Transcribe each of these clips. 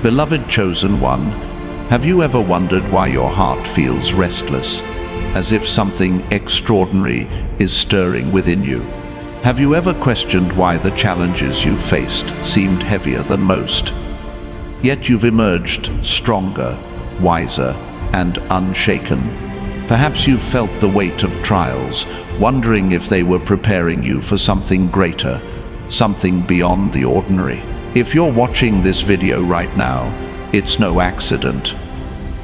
Beloved chosen one, have you ever wondered why your heart feels restless, as if something extraordinary is stirring within you? Have you ever questioned why the challenges you faced seemed heavier than most? Yet you've emerged stronger, wiser, and unshaken. Perhaps you've felt the weight of trials, wondering if they were preparing you for something greater, something beyond the ordinary. If you're watching this video right now, it's no accident.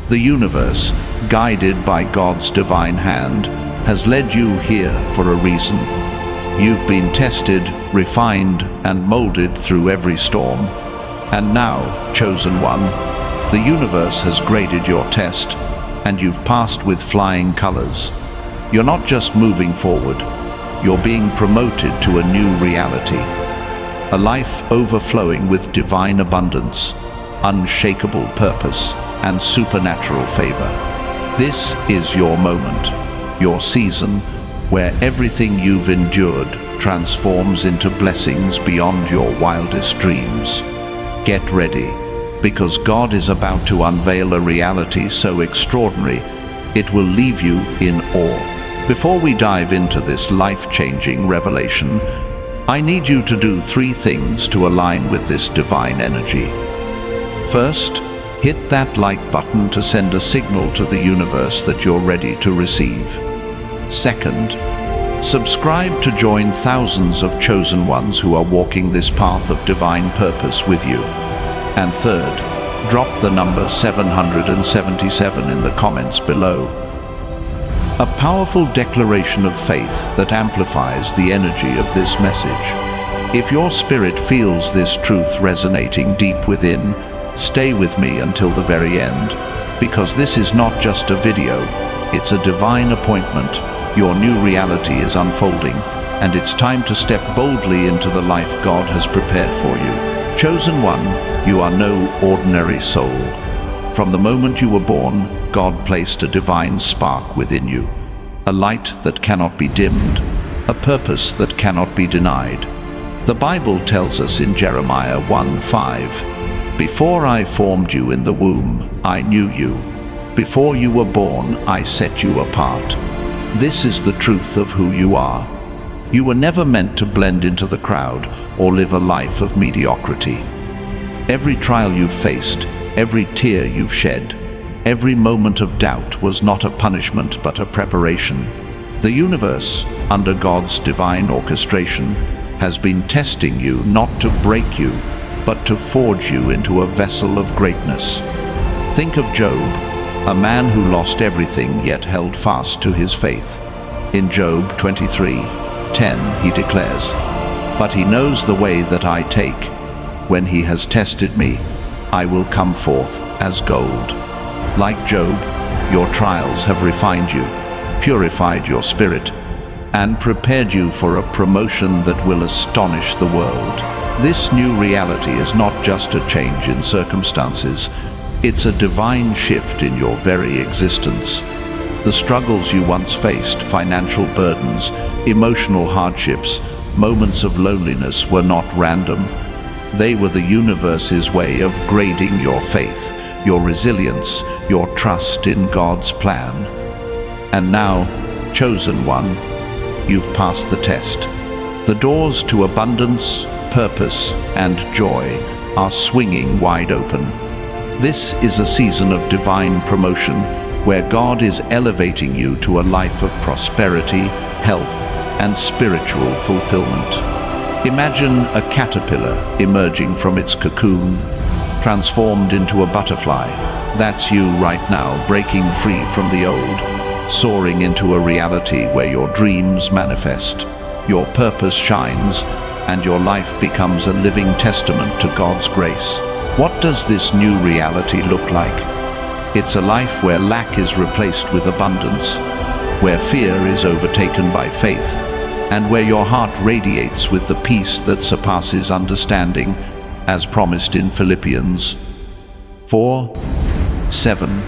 The universe, guided by God's divine hand, has led you here for a reason. You've been tested, refined, and molded through every storm. And now, chosen one, the universe has graded your test, and you've passed with flying colors. You're not just moving forward, you're being promoted to a new reality. A life overflowing with divine abundance, unshakable purpose, and supernatural favor. This is your moment, your season, where everything you've endured transforms into blessings beyond your wildest dreams. Get ready, because God is about to unveil a reality so extraordinary, it will leave you in awe. Before we dive into this life-changing revelation, I need you to do 3 things to align with this divine energy. First, hit that like button to send a signal to the universe that you're ready to receive. Second, subscribe to join thousands of chosen ones who are walking this path of divine purpose with you. And third, drop the number 777 in the comments below. A powerful declaration of faith that amplifies the energy of this message. If your spirit feels this truth resonating deep within, stay with me until the very end, because this is not just a video, it's a divine appointment. Your new reality is unfolding, and it's time to step boldly into the life God has prepared for you. Chosen one, you are no ordinary soul. From the moment you were born, God placed a divine spark within you, a light that cannot be dimmed, a purpose that cannot be denied. The Bible tells us in Jeremiah 1:5, "Before I formed you in the womb, I knew you. Before you were born, I set you apart." This is the truth of who you are. You were never meant to blend into the crowd or live a life of mediocrity. Every trial you've faced, every tear you've shed, every moment of doubt was not a punishment but a preparation. The universe, under God's divine orchestration, has been testing you not to break you, but to forge you into a vessel of greatness. Think of Job, a man who lost everything yet held fast to his faith. In Job 23:10 he declares, "But he knows the way that I take. When he has tested me, I will come forth as gold." Like Job, your trials have refined you, purified your spirit, and prepared you for a promotion that will astonish the world. This new reality is not just a change in circumstances, it's a divine shift in your very existence. The struggles you once faced, financial burdens, emotional hardships, moments of loneliness were not random. They were the universe's way of grading your faith, your resilience, your trust in God's plan. And now, chosen one, you've passed the test. The doors to abundance, purpose, and joy are swinging wide open. This is a season of divine promotion where God is elevating you to a life of prosperity, health, and spiritual fulfillment. Imagine a caterpillar emerging from its cocoon, transformed into a butterfly. That's you right now, breaking free from the old, soaring into a reality where your dreams manifest, your purpose shines, and your life becomes a living testament to God's grace. What does this new reality look like? It's a life where lack is replaced with abundance, where fear is overtaken by faith, and where your heart radiates with the peace that surpasses understanding, as promised in Philippians 4:7.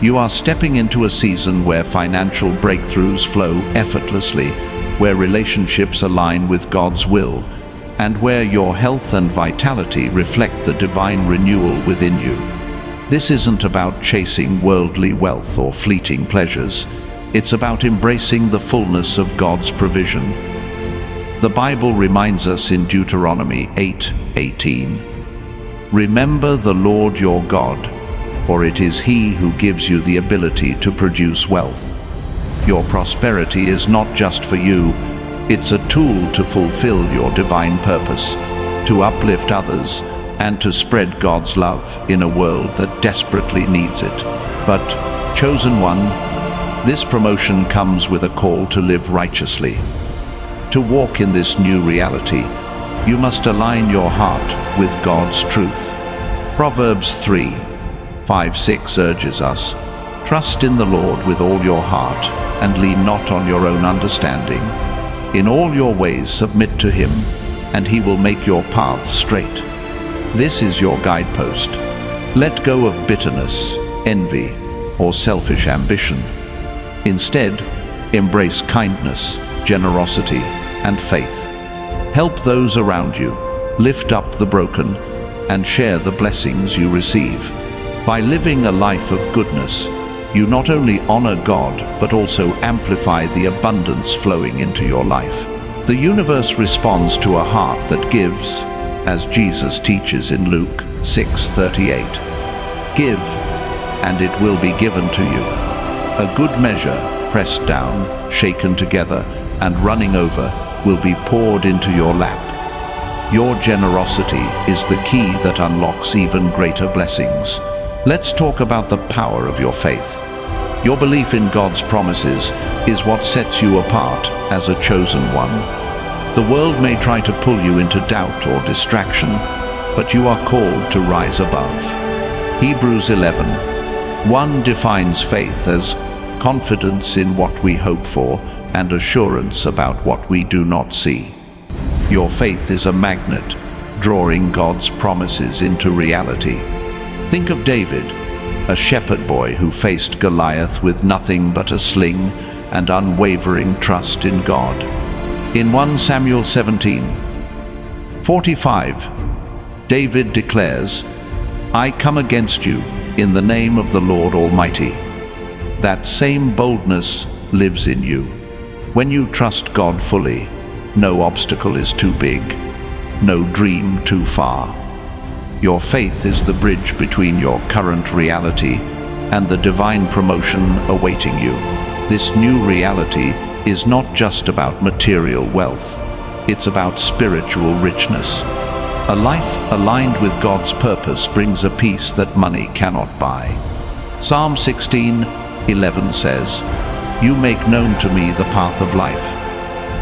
You are stepping into a season where financial breakthroughs flow effortlessly, where relationships align with God's will, and where your health and vitality reflect the divine renewal within you. This isn't about chasing worldly wealth or fleeting pleasures. It's about embracing the fullness of God's provision. The Bible reminds us in Deuteronomy 8:18, "Remember the Lord your God, for it is He who gives you the ability to produce wealth." Your prosperity is not just for you, it's a tool to fulfill your divine purpose, to uplift others, and to spread God's love in a world that desperately needs it. But, chosen one, this promotion comes with a call to live righteously. To walk in this new reality, you must align your heart with God's truth. Proverbs 3:5-6 urges us, "Trust in the Lord with all your heart, and lean not on your own understanding. In all your ways submit to Him, and He will make your paths straight." This is your guidepost. Let go of bitterness, envy, or selfish ambition. Instead, embrace kindness, generosity, and faith. Help those around you, lift up the broken, and share the blessings you receive. By living a life of goodness, you not only honor God, but also amplify the abundance flowing into your life. The universe responds to a heart that gives, as Jesus teaches in Luke 6:38. Give, and it will be given to you. A good measure, pressed down, shaken together, and running over, will be poured into your lap. Your generosity is the key that unlocks even greater blessings. Let's talk about the power of your faith. Your belief in God's promises is what sets you apart as a chosen one. The world may try to pull you into doubt or distraction, but you are called to rise above. Hebrews 11:1 defines faith as confidence in what we hope for and assurance about what we do not see. Your faith is a magnet, drawing God's promises into reality. Think of David, a shepherd boy who faced Goliath with nothing but a sling and unwavering trust in God. In 1 Samuel 17:45, David declares, "I come against you in the name of the Lord Almighty." That same boldness lives in you. When you trust God fully, no obstacle is too big, no dream too far. Your faith is the bridge between your current reality and the divine promotion awaiting you. This new reality is not just about material wealth, it's about spiritual richness. A life aligned with God's purpose brings a peace that money cannot buy. Psalm 16:11 says, "You make known to me the path of life.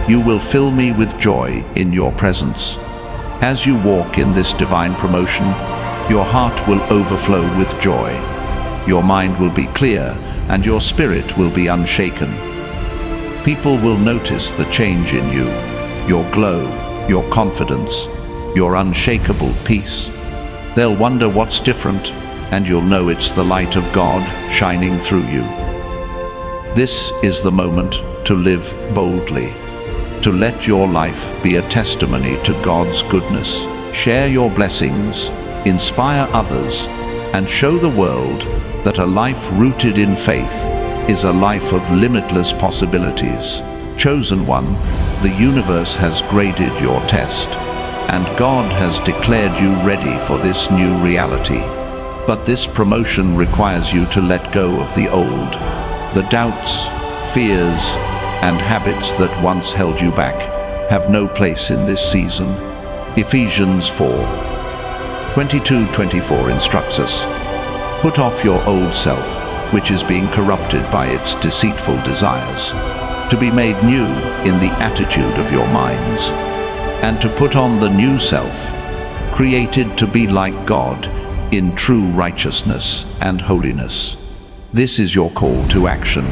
You will fill me with joy in your presence." As you walk in this divine promotion, your heart will overflow with joy. Your mind will be clear, and your spirit will be unshaken. People will notice the change in you, your glow, your confidence, your unshakable peace. They'll wonder what's different, and you'll know it's the light of God shining through you. This is the moment to live boldly, to let your life be a testimony to God's goodness. Share your blessings, inspire others, and show the world that a life rooted in faith is a life of limitless possibilities. Chosen one, the universe has graded your test, and God has declared you ready for this new reality. But this promotion requires you to let go of the old, the doubts, fears, and habits that once held you back have no place in this season. Ephesians 4:22-24 instructs us, "Put off your old self, which is being corrupted by its deceitful desires, to be made new in the attitude of your minds, and to put on the new self, created to be like God in true righteousness and holiness." This is your call to action.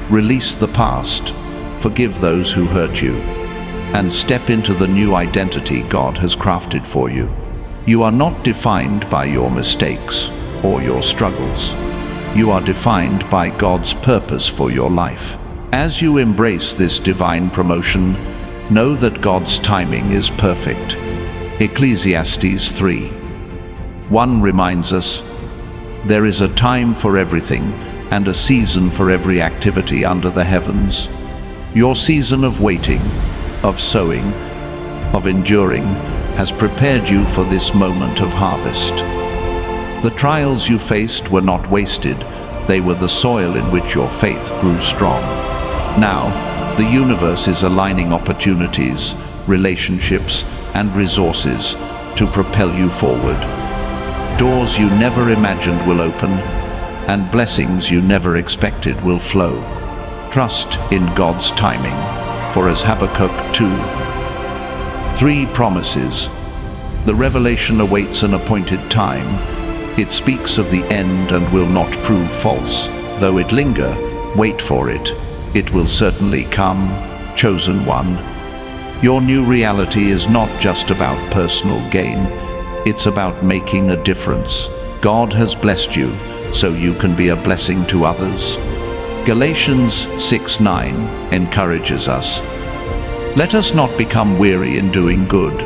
Release the past, forgive those who hurt you, and step into the new identity God has crafted for you. You are not defined by your mistakes or your struggles. You are defined by God's purpose for your life. As you embrace this divine promotion, Know that God's timing is perfect. Ecclesiastes 3:1 reminds us, "There is a time for everything, and a season for every activity under the heavens." Your season of waiting, of sowing, of enduring has prepared you for this moment of harvest. The trials you faced were not wasted. They were the soil in which your faith grew strong. Now, the universe is aligning opportunities, relationships, and resources to propel you forward. Doors you never imagined will open, and blessings you never expected will flow. Trust in God's timing, for as Habakkuk 2:3 promises, the revelation awaits an appointed time. It speaks of the end and will not prove false. Though it linger, wait for it. It will certainly come, chosen one. Your new reality is not just about personal gain. It's about making a difference. God has blessed you, so you can be a blessing to others. Galatians 6:9 encourages us, "Let us not become weary in doing good,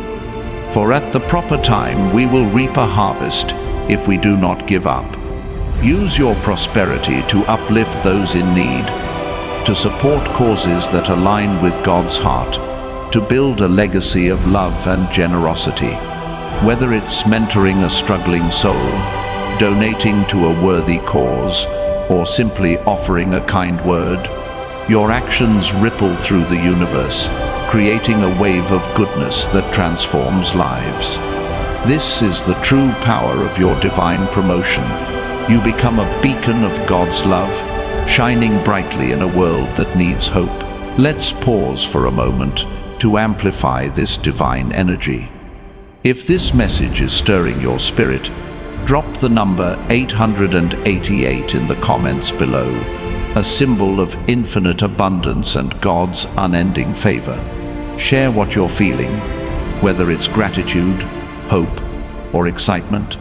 for at the proper time we will reap a harvest if we do not give up." Use your prosperity to uplift those in need, to support causes that align with God's heart, to build a legacy of love and generosity. Whether it's mentoring a struggling soul, donating to a worthy cause, or simply offering a kind word, your actions ripple through the universe, creating a wave of goodness that transforms lives. This is the true power of your divine promotion. You become a beacon of God's love, shining brightly in a world that needs hope. Let's pause for a moment to amplify this divine energy. If this message is stirring your spirit, drop the number 888 in the comments below, a symbol of infinite abundance and God's unending favor. Share what you're feeling, whether it's gratitude, hope, or excitement,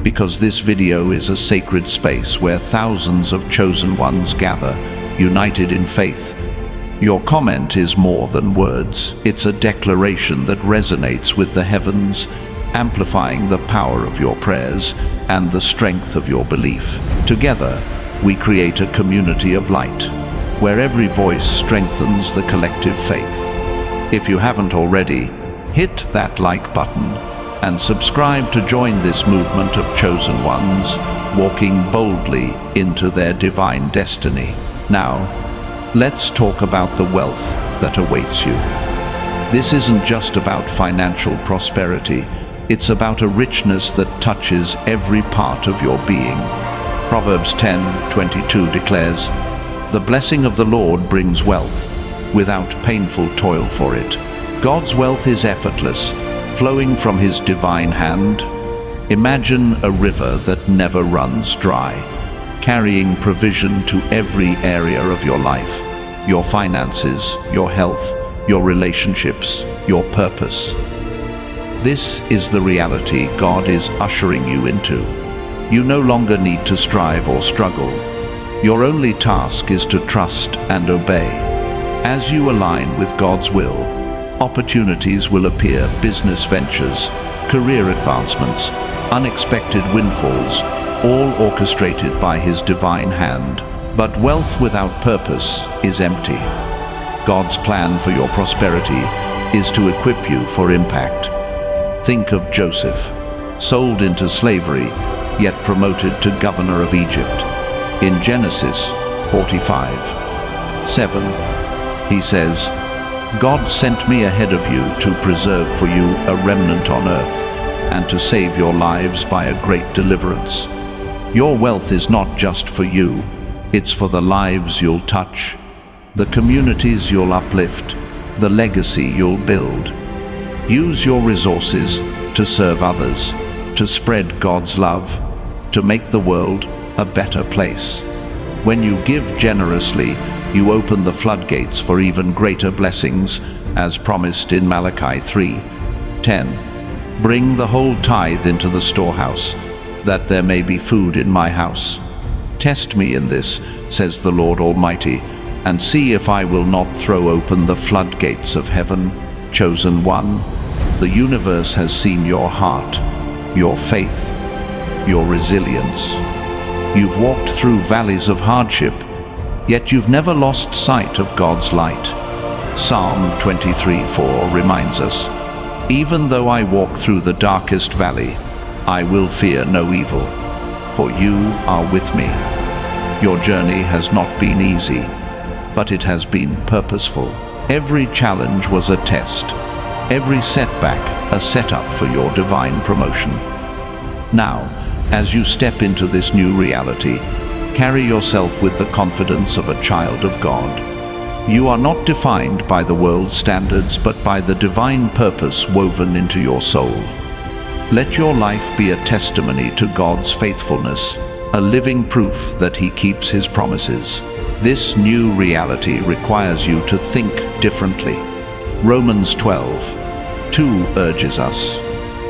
because this video is a sacred space where thousands of chosen ones gather, united in faith. Your comment is more than words. It's a declaration that resonates with the heavens, amplifying the power of your prayers and the strength of your belief. Together, we create a community of light, where every voice strengthens the collective faith. If you haven't already, hit that like button and subscribe to join this movement of chosen ones, walking boldly into their divine destiny. Now, let's talk about the wealth that awaits you. This isn't just about financial prosperity. It's about a richness that touches every part of your being. Proverbs 10:22 declares, "The blessing of the Lord brings wealth, without painful toil for it." God's wealth is effortless, flowing from His divine hand. Imagine a river that never runs dry, carrying provision to every area of your life, your finances, your health, your relationships, your purpose. This is the reality God is ushering you into. You no longer need to strive or struggle. Your only task is to trust and obey. As you align with God's will, opportunities will appear, business ventures, career advancements, unexpected windfalls, all orchestrated by His divine hand. But wealth without purpose is empty. God's plan for your prosperity is to equip you for impact. Think of Joseph, sold into slavery, yet promoted to governor of Egypt. In Genesis 45:7, he says, "God sent me ahead of you to preserve for you a remnant on earth and to save your lives by a great deliverance." Your wealth is not just for you, it's for the lives you'll touch, the communities you'll uplift, the legacy you'll build. Use your resources to serve others, to spread God's love, to make the world a better place. When you give generously, you open the floodgates for even greater blessings, as promised in Malachi 3:10. "Bring the whole tithe into the storehouse, that there may be food in my house. Test me in this, says the Lord Almighty, and see if I will not throw open the floodgates of heaven. Chosen one, the universe has seen your heart, your faith, your resilience. You've walked through valleys of hardship, yet you've never lost sight of God's light. Psalm 23:4 reminds us, "Even though I walk through the darkest valley, I will fear no evil, for you are with me." Your journey has not been easy, but it has been purposeful. Every challenge was a test, every setback a setup for your divine promotion. Now, as you step into this new reality, carry yourself with the confidence of a child of God. You are not defined by the world's standards, but by the divine purpose woven into your soul. Let your life be a testimony to God's faithfulness, a living proof that He keeps His promises. This new reality requires you to think differently. Romans 12:2 urges us,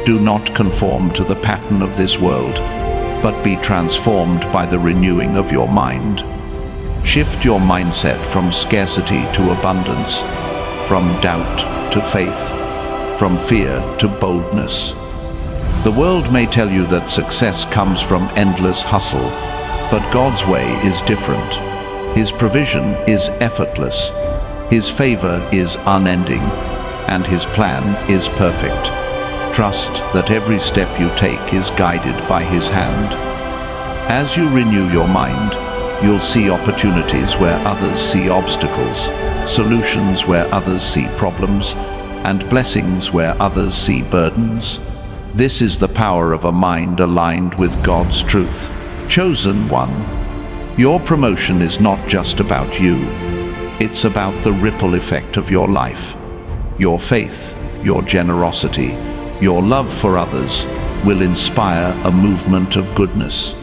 "Do not conform to the pattern of this world, but be transformed by the renewing of your mind." Shift your mindset from scarcity to abundance, from doubt to faith, from fear to boldness. The world may tell you that success comes from endless hustle, but God's way is different. His provision is effortless, His favor is unending, and His plan is perfect. Trust that every step you take is guided by His hand. As you renew your mind, you'll see opportunities where others see obstacles, solutions where others see problems, and blessings where others see burdens. This is the power of a mind aligned with God's truth. Chosen one, your promotion is not just about you. It's about the ripple effect of your life. Your faith, your generosity, your love for others will inspire a movement of goodness.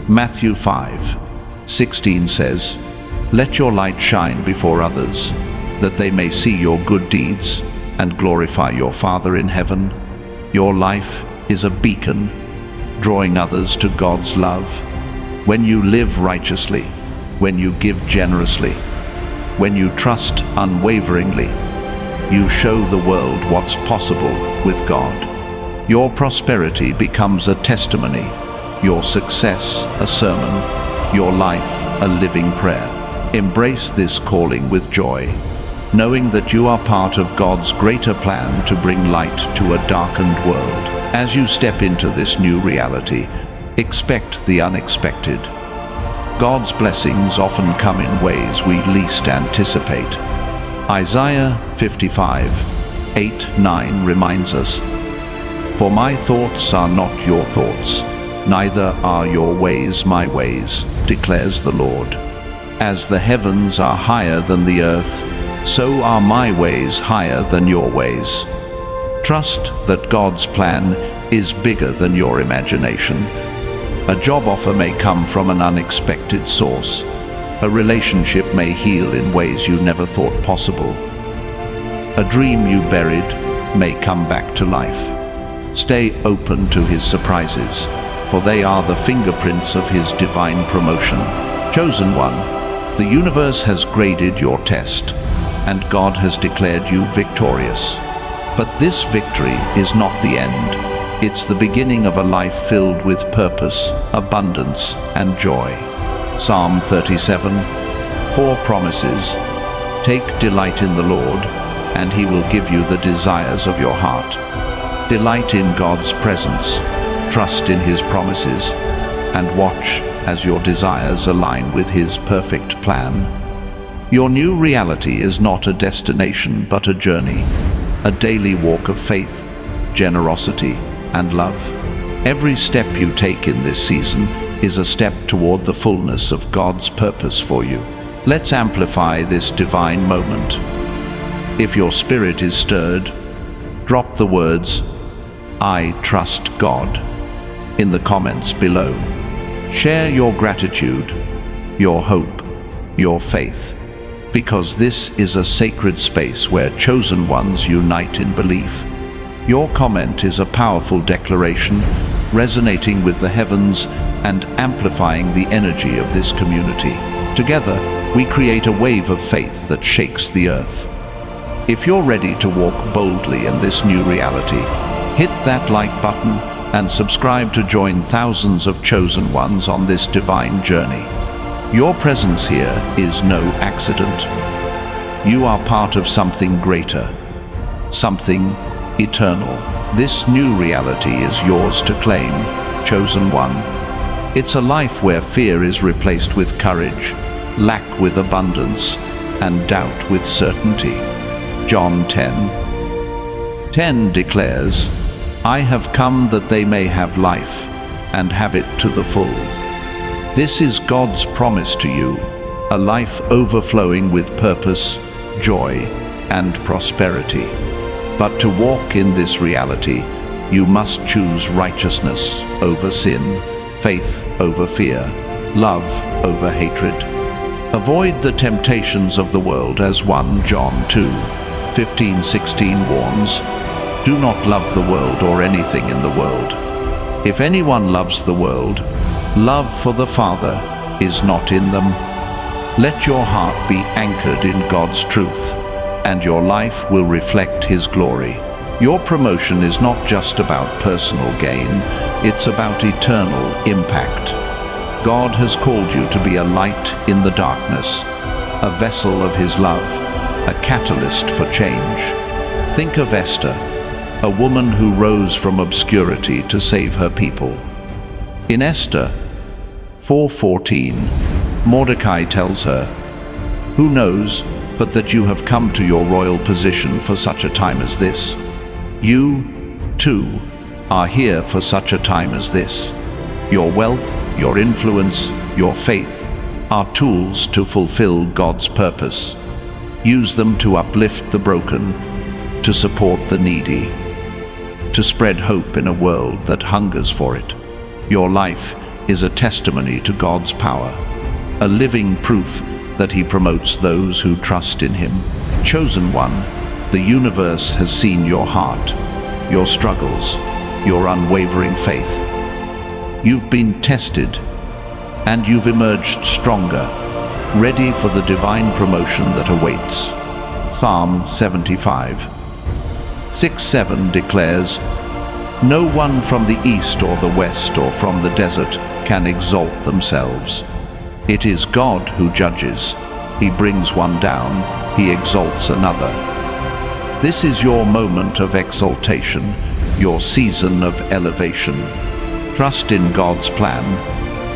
Matthew 5:16 says, "Let your light shine before others, that they may see your good deeds and glorify your Father in heaven." Your life is a beacon, drawing others to God's love. When you live righteously, when you give generously, when you trust unwaveringly, you show the world what's possible with God. Your prosperity becomes a testimony, your success a sermon, your life a living prayer. Embrace this calling with joy, knowing that you are part of God's greater plan to bring light to a darkened world. As you step into this new reality, expect the unexpected. God's blessings often come in ways we least anticipate. Isaiah 55:8-9 reminds us, "For my thoughts are not your thoughts, neither are your ways my ways, declares the Lord. As the heavens are higher than the earth, so are my ways higher than your ways." Trust that God's plan is bigger than your imagination. A job offer may come from an unexpected source. A relationship may heal in ways you never thought possible. A dream you buried may come back to life. Stay open to His surprises, for they are the fingerprints of His divine promotion. Chosen one, the universe has graded your test, and God has declared you victorious. But this victory is not the end. It's the beginning of a life filled with purpose, abundance, and joy. Psalm 37:4 promises, "Take delight in the Lord, and He will give you the desires of your heart." Delight in God's presence, trust in His promises, and watch as your desires align with His perfect plan. Your new reality is not a destination but a journey, a daily walk of faith, generosity, and love. Every step you take in this season is a step toward the fullness of God's purpose for you. Let's amplify this divine moment. If your spirit is stirred, drop the words, "I trust God," in the comments below. Share your gratitude, your hope, your faith, because this is a sacred space where chosen ones unite in belief. Your comment is a powerful declaration, resonating with the heavens and amplifying the energy of this community. Together, we create a wave of faith that shakes the earth. If you're ready to walk boldly in this new reality, hit that like button and subscribe to join thousands of chosen ones on this divine journey. Your presence here is no accident. You are part of something greater, something eternal. This new reality is yours to claim, chosen one. It's a life where fear is replaced with courage, lack with abundance, and doubt with certainty. John 10:10 declares, "I have come that they may have life, and have it to the full." This is God's promise to you, a life overflowing with purpose, joy, and prosperity. But to walk in this reality, you must choose righteousness over sin, faith over fear, love over hatred. Avoid the temptations of the world, as 1 John 2:15-16 warns. Do not love the world or anything in the world. If anyone loves the world, love for the Father is not in them. Let your heart be anchored in God's truth, and your life will reflect His glory. Your promotion is not just about personal gain, it's about eternal impact. God has called you to be a light in the darkness, a vessel of His love, a catalyst for change. Think of Esther, a woman who rose from obscurity to save her people. In Esther 4:14, Mordecai tells her, "Who knows but that you have come to your royal position for such a time as this? You, too, are here for such a time as this. Your wealth, your influence, your faith are tools to fulfill God's purpose. Use them to uplift the broken, to support the needy, to spread hope in a world that hungers for it. Your life is a testimony to God's power, a living proof that He promotes those who trust in Him. Chosen one, the universe has seen your heart, your struggles, your unwavering faith. You've been tested, and you've emerged stronger, ready for the divine promotion that awaits. Psalm 75:6-7 declares, "No one from the east or the west or from the desert can exalt themselves. It is God who judges. He brings one down, He exalts another." This is your moment of exaltation, your season of elevation. Trust in God's plan,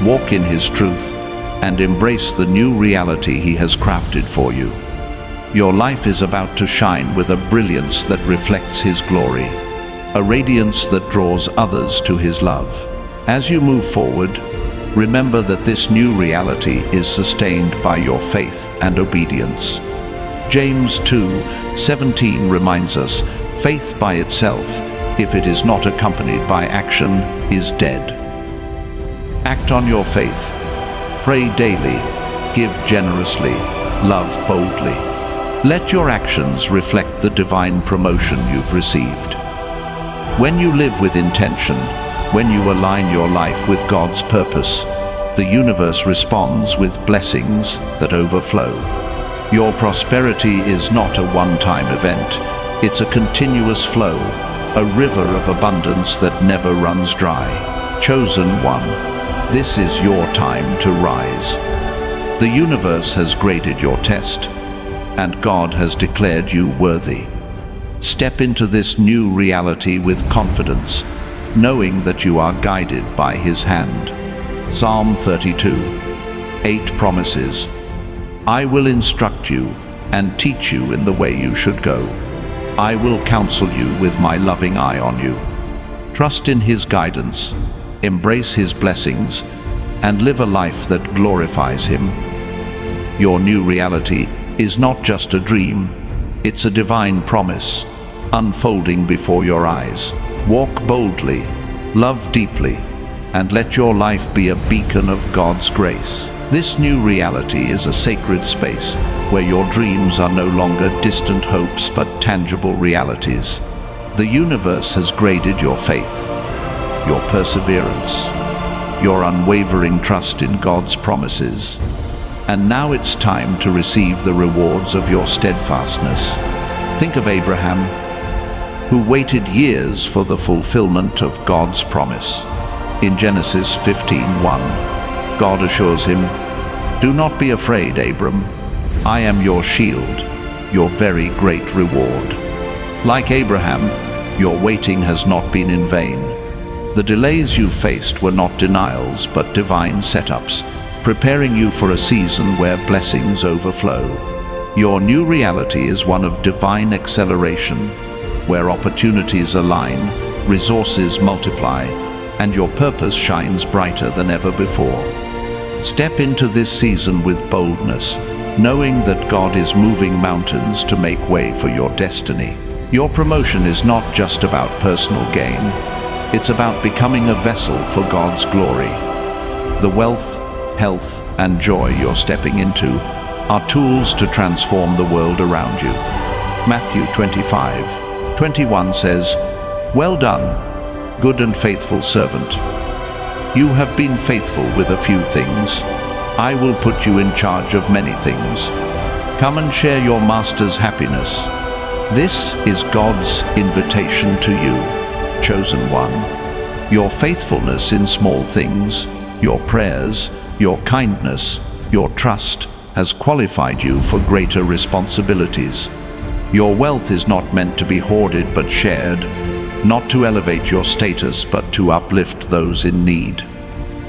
walk in His truth, and embrace the new reality He has crafted for you. Your life is about to shine with a brilliance that reflects His glory, a radiance that draws others to His love. As you move forward, remember that this new reality is sustained by your faith and obedience. James 2:17 reminds us, "Faith by itself, if it is not accompanied by action, is dead." Act on your faith. Pray daily, give generously, love boldly. Let your actions reflect the divine promotion you've received. When you live with intention, when you align your life with God's purpose, the universe responds with blessings that overflow. Your prosperity is not a one-time event, it's a continuous flow, a river of abundance that never runs dry. Chosen one, this is your time to rise. The universe has graded your test, and God has declared you worthy. Step into this new reality with confidence, knowing that you are guided by His hand. Psalm 32:8 promises, "I will instruct you and teach you in the way you should go. I will counsel you with my loving eye on you." Trust in His guidance, embrace His blessings, and live a life that glorifies Him. Your new reality is not just a dream, it's a divine promise, unfolding before your eyes. Walk boldly, love deeply, and let your life be a beacon of God's grace. This new reality is a sacred space where your dreams are no longer distant hopes but tangible realities. The universe has graded your faith, your perseverance, your unwavering trust in God's promises. and now it's time to receive the rewards of your steadfastness. Think of Abraham, who waited years for the fulfillment of God's promise. In Genesis 15:1, God assures him, "Do not be afraid, Abram. I am your shield, your very great reward." Like Abraham, your waiting has not been in vain. The delays you faced were not denials, but divine setups, preparing you for a season where blessings overflow. Your new reality is one of divine acceleration, where opportunities align, resources multiply, and your purpose shines brighter than ever before. Step into this season with boldness, knowing that God is moving mountains to make way for your destiny. Your promotion is not just about personal gain, it's about becoming a vessel for God's glory. The wealth, health, and joy you're stepping into are tools to transform the world around you. Matthew 25:21 says, "Well done, good and faithful servant. You have been faithful with a few things. I will put you in charge of many things. Come and share your master's happiness." This is God's invitation to you, chosen one. Your faithfulness in small things, your prayers, your kindness, your trust has qualified you for greater responsibilities. Your wealth is not meant to be hoarded but shared, not to elevate your status but to uplift those in need.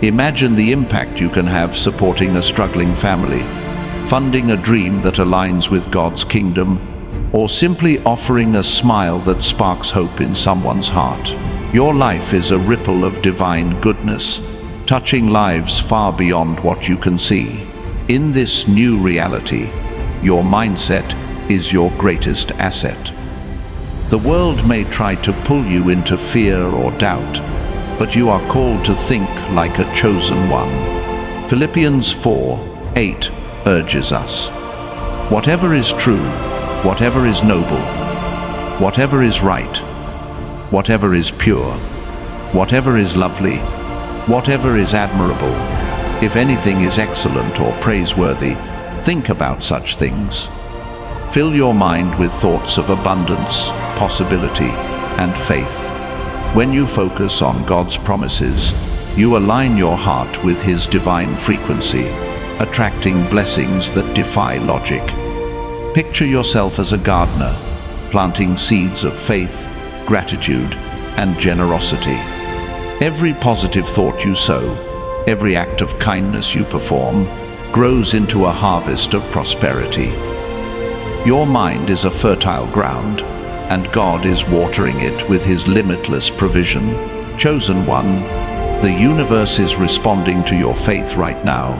Imagine the impact you can have supporting a struggling family, funding a dream that aligns with God's kingdom, or simply offering a smile that sparks hope in someone's heart. Your life is a ripple of divine goodness, touching lives far beyond what you can see. In this new reality, your mindset is your greatest asset. The world may try to pull you into fear or doubt, but you are called to think like a chosen one. Philippians 4:8 urges us, "Whatever is true, whatever is noble, whatever is right, whatever is pure, whatever is lovely, whatever is admirable, if anything is excellent or praiseworthy, think about such things." Fill your mind with thoughts of abundance, possibility, and faith. When you focus on God's promises, you align your heart with His divine frequency, attracting blessings that defy logic. Picture yourself as a gardener, planting seeds of faith, gratitude, and generosity. Every positive thought you sow, every act of kindness you perform, grows into a harvest of prosperity. Your mind is a fertile ground, and God is watering it with His limitless provision. Chosen one, the universe is responding to your faith right now.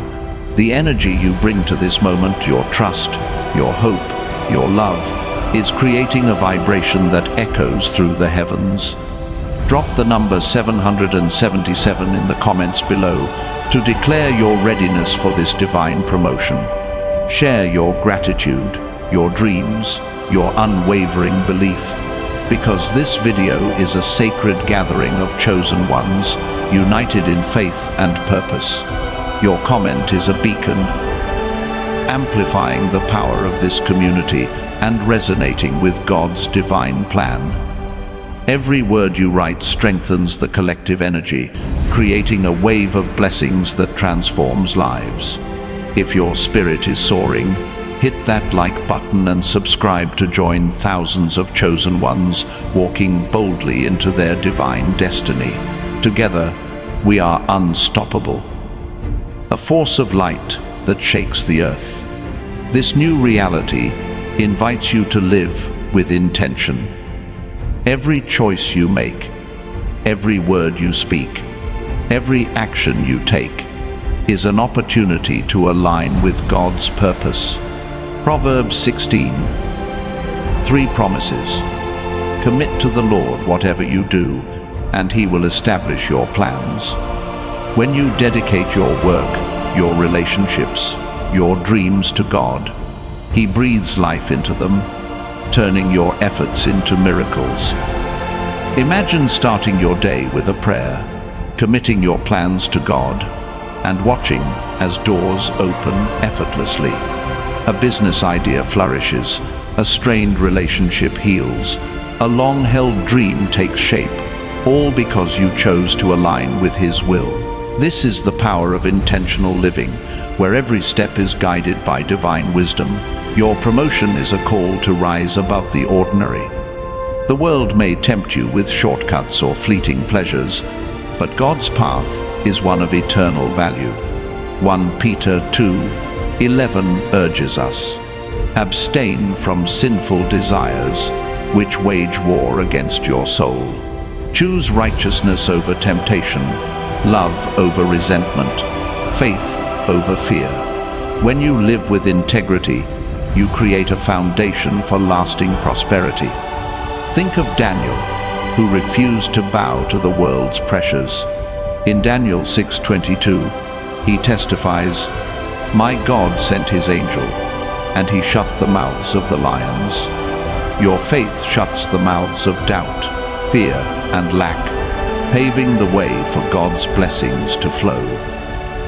The energy you bring to this moment, your trust, your hope, your love, is creating a vibration that echoes through the heavens. Drop the number 777 in the comments below to declare your readiness for this divine promotion. Share your gratitude, your dreams, your unwavering belief, because this video is a sacred gathering of chosen ones, united in faith and purpose. Your comment is a beacon, amplifying the power of this community and resonating with God's divine plan. Every word you write strengthens the collective energy, creating a wave of blessings that transforms lives. If your spirit is soaring, hit that like button and subscribe to join thousands of chosen ones walking boldly into their divine destiny. Together, we are unstoppable. A force of light that shakes the earth. This new reality invites you to live with intention. Every choice you make, every word you speak, every action you take is an opportunity to align with God's purpose. Proverbs 16:3 promises, "Commit to the Lord whatever you do, and He will establish your plans." When you dedicate your work, your relationships, your dreams to God, He breathes life into them, turning your efforts into miracles. Imagine starting your day with a prayer, committing your plans to God, and watching as doors open effortlessly. A business idea flourishes, a strained relationship heals, a long-held dream takes shape, all because you chose to align with His will. This is the power of intentional living, where every step is guided by divine wisdom. Your promotion is a call to rise above the ordinary. The world may tempt you with shortcuts or fleeting pleasures, but God's path is one of eternal value. 1 Peter 2:11 urges us, "Abstain from sinful desires, which wage war against your soul. Choose righteousness over temptation, love over resentment, faith over fear." When you live with integrity, you create a foundation for lasting prosperity. Think of Daniel, who refused to bow to the world's pressures. In Daniel 6:22, he testifies, "My God sent His angel, and He shut the mouths of the lions." Your faith shuts the mouths of doubt, fear, and lack, paving the way for God's blessings to flow.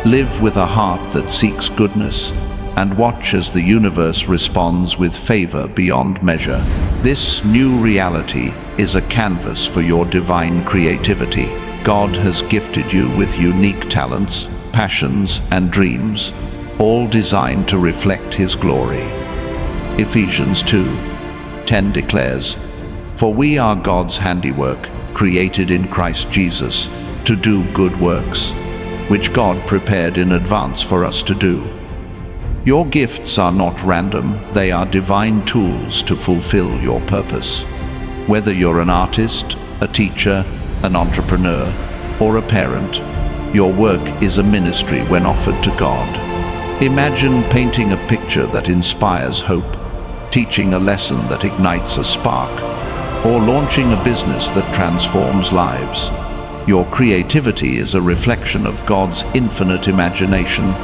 Live with a heart that seeks goodness, and watch as the universe responds with favor beyond measure. This new reality is a canvas for your divine creativity. God has gifted you with unique talents, passions, and dreams, all designed to reflect His glory. Ephesians 2:10 declares, "For we are God's handiwork, created in Christ Jesus, to do good works, which God prepared in advance for us to do." Your gifts are not random, they are divine tools to fulfill your purpose. Whether you're an artist, a teacher, an entrepreneur, or a parent, your work is a ministry when offered to God. Imagine painting a picture that inspires hope, teaching a lesson that ignites a spark, or launching a business that transforms lives. Your creativity is a reflection of God's infinite imagination,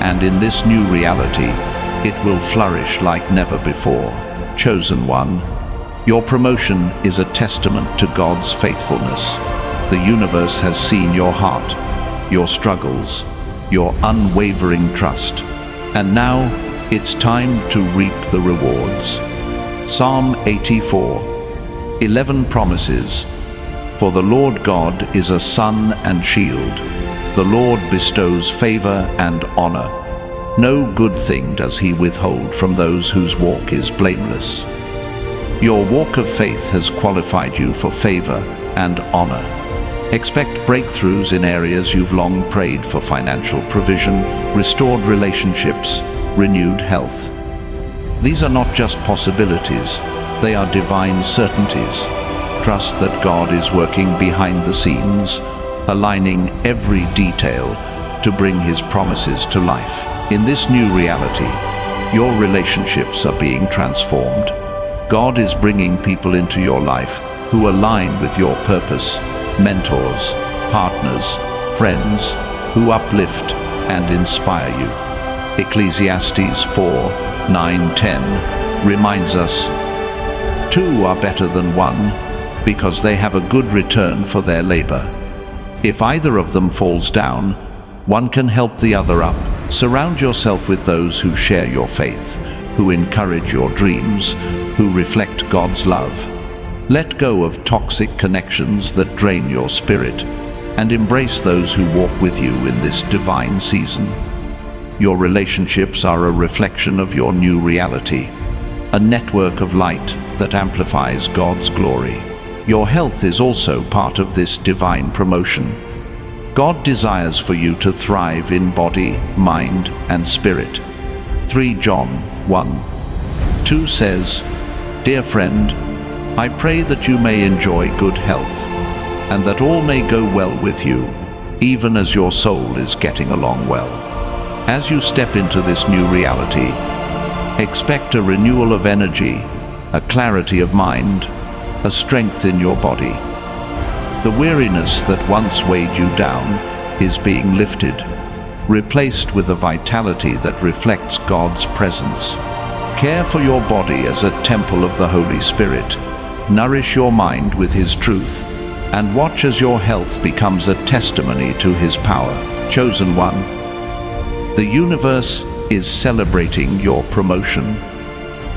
and in this new reality, it will flourish like never before. Chosen one, your promotion is a testament to God's faithfulness. The universe has seen your heart, your struggles, your unwavering trust, and now it's time to reap the rewards. Psalm 84:11 promises, "For the Lord God is a sun and shield. The Lord bestows favor and honor. No good thing does He withhold from those whose walk is blameless." Your walk of faith has qualified you for favor and honor. Expect breakthroughs in areas you've long prayed for: financial provision, restored relationships, renewed health. These are not just possibilities, they are divine certainties. Trust that God is working behind the scenes, aligning every detail to bring His promises to life. In this new reality, your relationships are being transformed. God is bringing people into your life who align with your purpose: mentors, partners, friends who uplift and inspire you. Ecclesiastes 4:9-10 reminds us, "Two are better than one, because they have a good return for their labor. If either of them falls down, one can help the other up." Surround yourself with those who share your faith, who encourage your dreams, who reflect God's love. Let go of toxic connections that drain your spirit, and embrace those who walk with you in this divine season. Your relationships are a reflection of your new reality, a network of light that amplifies God's glory. Your health is also part of this divine promotion. God desires for you to thrive in body, mind, and spirit. 3 John 1:2 says, "Dear friend, I pray that you may enjoy good health, and that all may go well with you, even as your soul is getting along well." As you step into this new reality, expect a renewal of energy, a clarity of mind, a strength in your body. The weariness that once weighed you down is being lifted, replaced with a vitality that reflects God's presence. Care for your body as a temple of the Holy Spirit. Nourish your mind with His truth, and watch as your health becomes a testimony to His power. Chosen one, The universe is celebrating your promotion.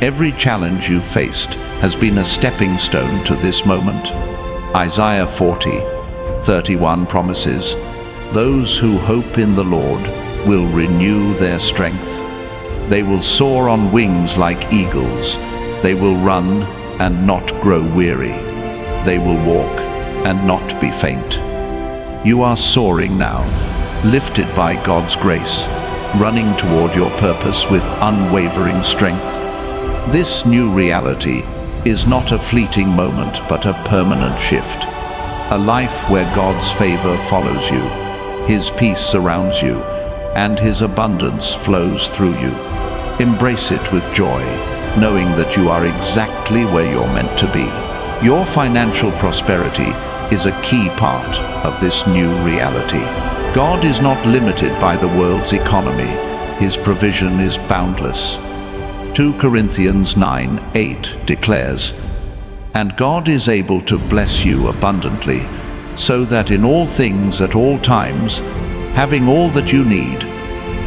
Every challenge you've faced has been a stepping stone to this moment. Isaiah 40:31 promises, "Those who hope in the Lord will renew their strength. They will soar on wings like eagles. They will run and not grow weary. They will walk and not be faint." You are soaring now, lifted by God's grace, running toward your purpose with unwavering strength. This new reality is not a fleeting moment, but a permanent shift. A life where God's favor follows you, His peace surrounds you, and His abundance flows through you. Embrace it with joy, knowing that you are exactly where you're meant to be. Your financial prosperity is a key part of this new reality. God is not limited by the world's economy. His provision is boundless. 2 Corinthians 9:8 declares, "And God is able to bless you abundantly, so that in all things at all times, having all that you need,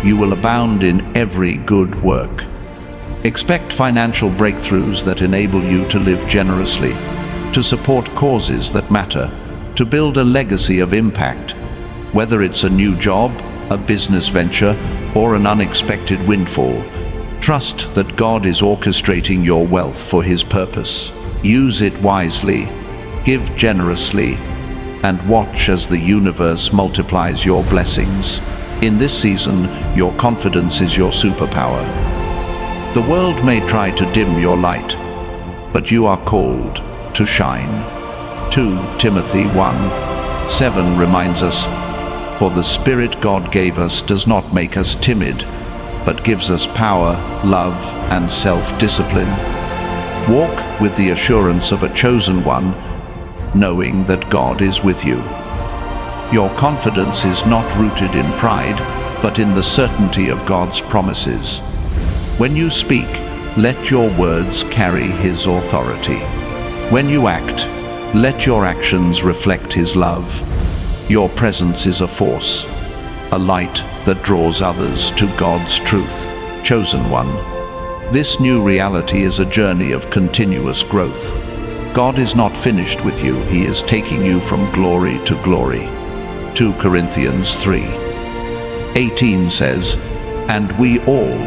you will abound in every good work." Expect financial breakthroughs that enable you to live generously, to support causes that matter, to build a legacy of impact. Whether it's a new job, a business venture, or an unexpected windfall, trust that God is orchestrating your wealth for His purpose. Use it wisely, give generously, and watch as the universe multiplies your blessings. In this season, your confidence is your superpower. The world may try to dim your light, but you are called to shine. 2 Timothy 1:7 reminds us, "For the Spirit God gave us does not make us timid, but gives us power, love, and self-discipline." Walk with the assurance of a chosen one, knowing that God is with you. Your confidence is not rooted in pride, but in the certainty of God's promises. When you speak, let your words carry His authority. When you act, let your actions reflect His love. Your presence is a force, a light that draws others to God's truth. Chosen one. This new reality is a journey of continuous growth. God is not finished with you. He is taking you from glory to glory. 2 Corinthians 3:18 says, "And we all,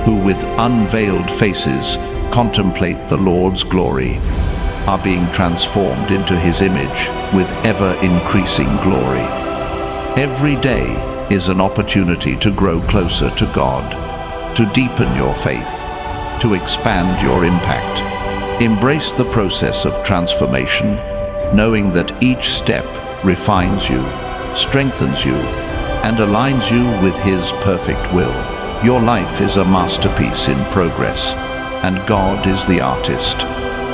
who with unveiled faces contemplate the Lord's glory, are being transformed into His image with ever-increasing glory." Every day is an opportunity to grow closer to God, to deepen your faith, to expand your impact. Embrace the process of transformation, knowing that each step refines you, strengthens you, and aligns you with His perfect will. Your life is a masterpiece in progress, and God is the artist,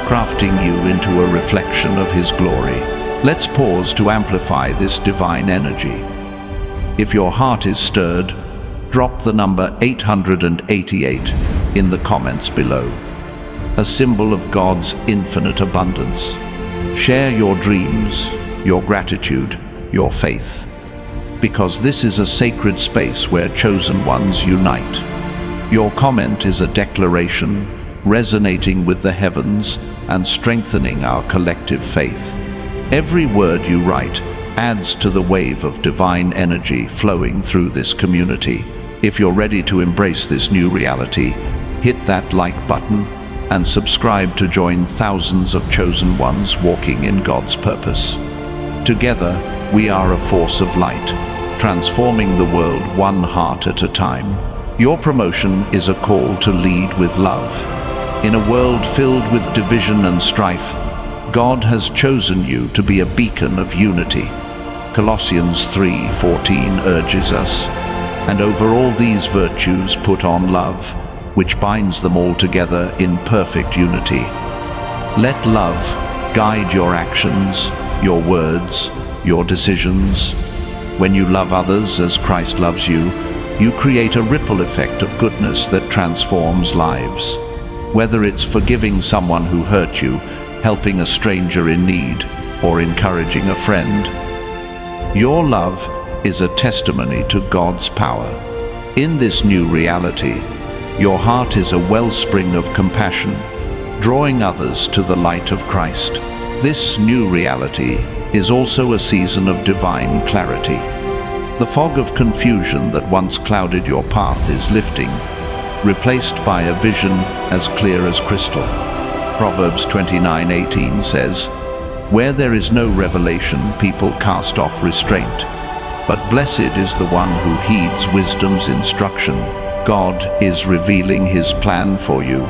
crafting you into a reflection of His glory. Let's pause to amplify this divine energy. If your heart is stirred, drop the number 888 in the comments below, a symbol of God's infinite abundance. Share your dreams, your gratitude, your faith, because this is a sacred space where chosen ones unite. Your comment is a declaration, resonating with the heavens and strengthening our collective faith. Every word you write adds to the wave of divine energy flowing through this community. If you're ready to embrace this new reality, hit that like button and subscribe to join thousands of chosen ones walking in God's purpose. Together, we are a force of light, transforming the world one heart at a time. Your promotion is a call to lead with love. In a world filled with division and strife, God has chosen you to be a beacon of unity. Colossians 3:14 urges us, "And over all these virtues put on love, which binds them all together in perfect unity." Let love guide your actions, your words, your decisions. When you love others as Christ loves you, you create a ripple effect of goodness that transforms lives. Whether it's forgiving someone who hurt you, helping a stranger in need, or encouraging a friend, your love is a testimony to God's power. In this new reality, your heart is a wellspring of compassion, drawing others to the light of Christ. This new reality is also a season of divine clarity. The fog of confusion that once clouded your path is lifting, replaced by a vision as clear as crystal. Proverbs 29:18 says, "Where there is no revelation, people cast off restraint. But blessed is the one who heeds wisdom's instruction." God is revealing His plan for you,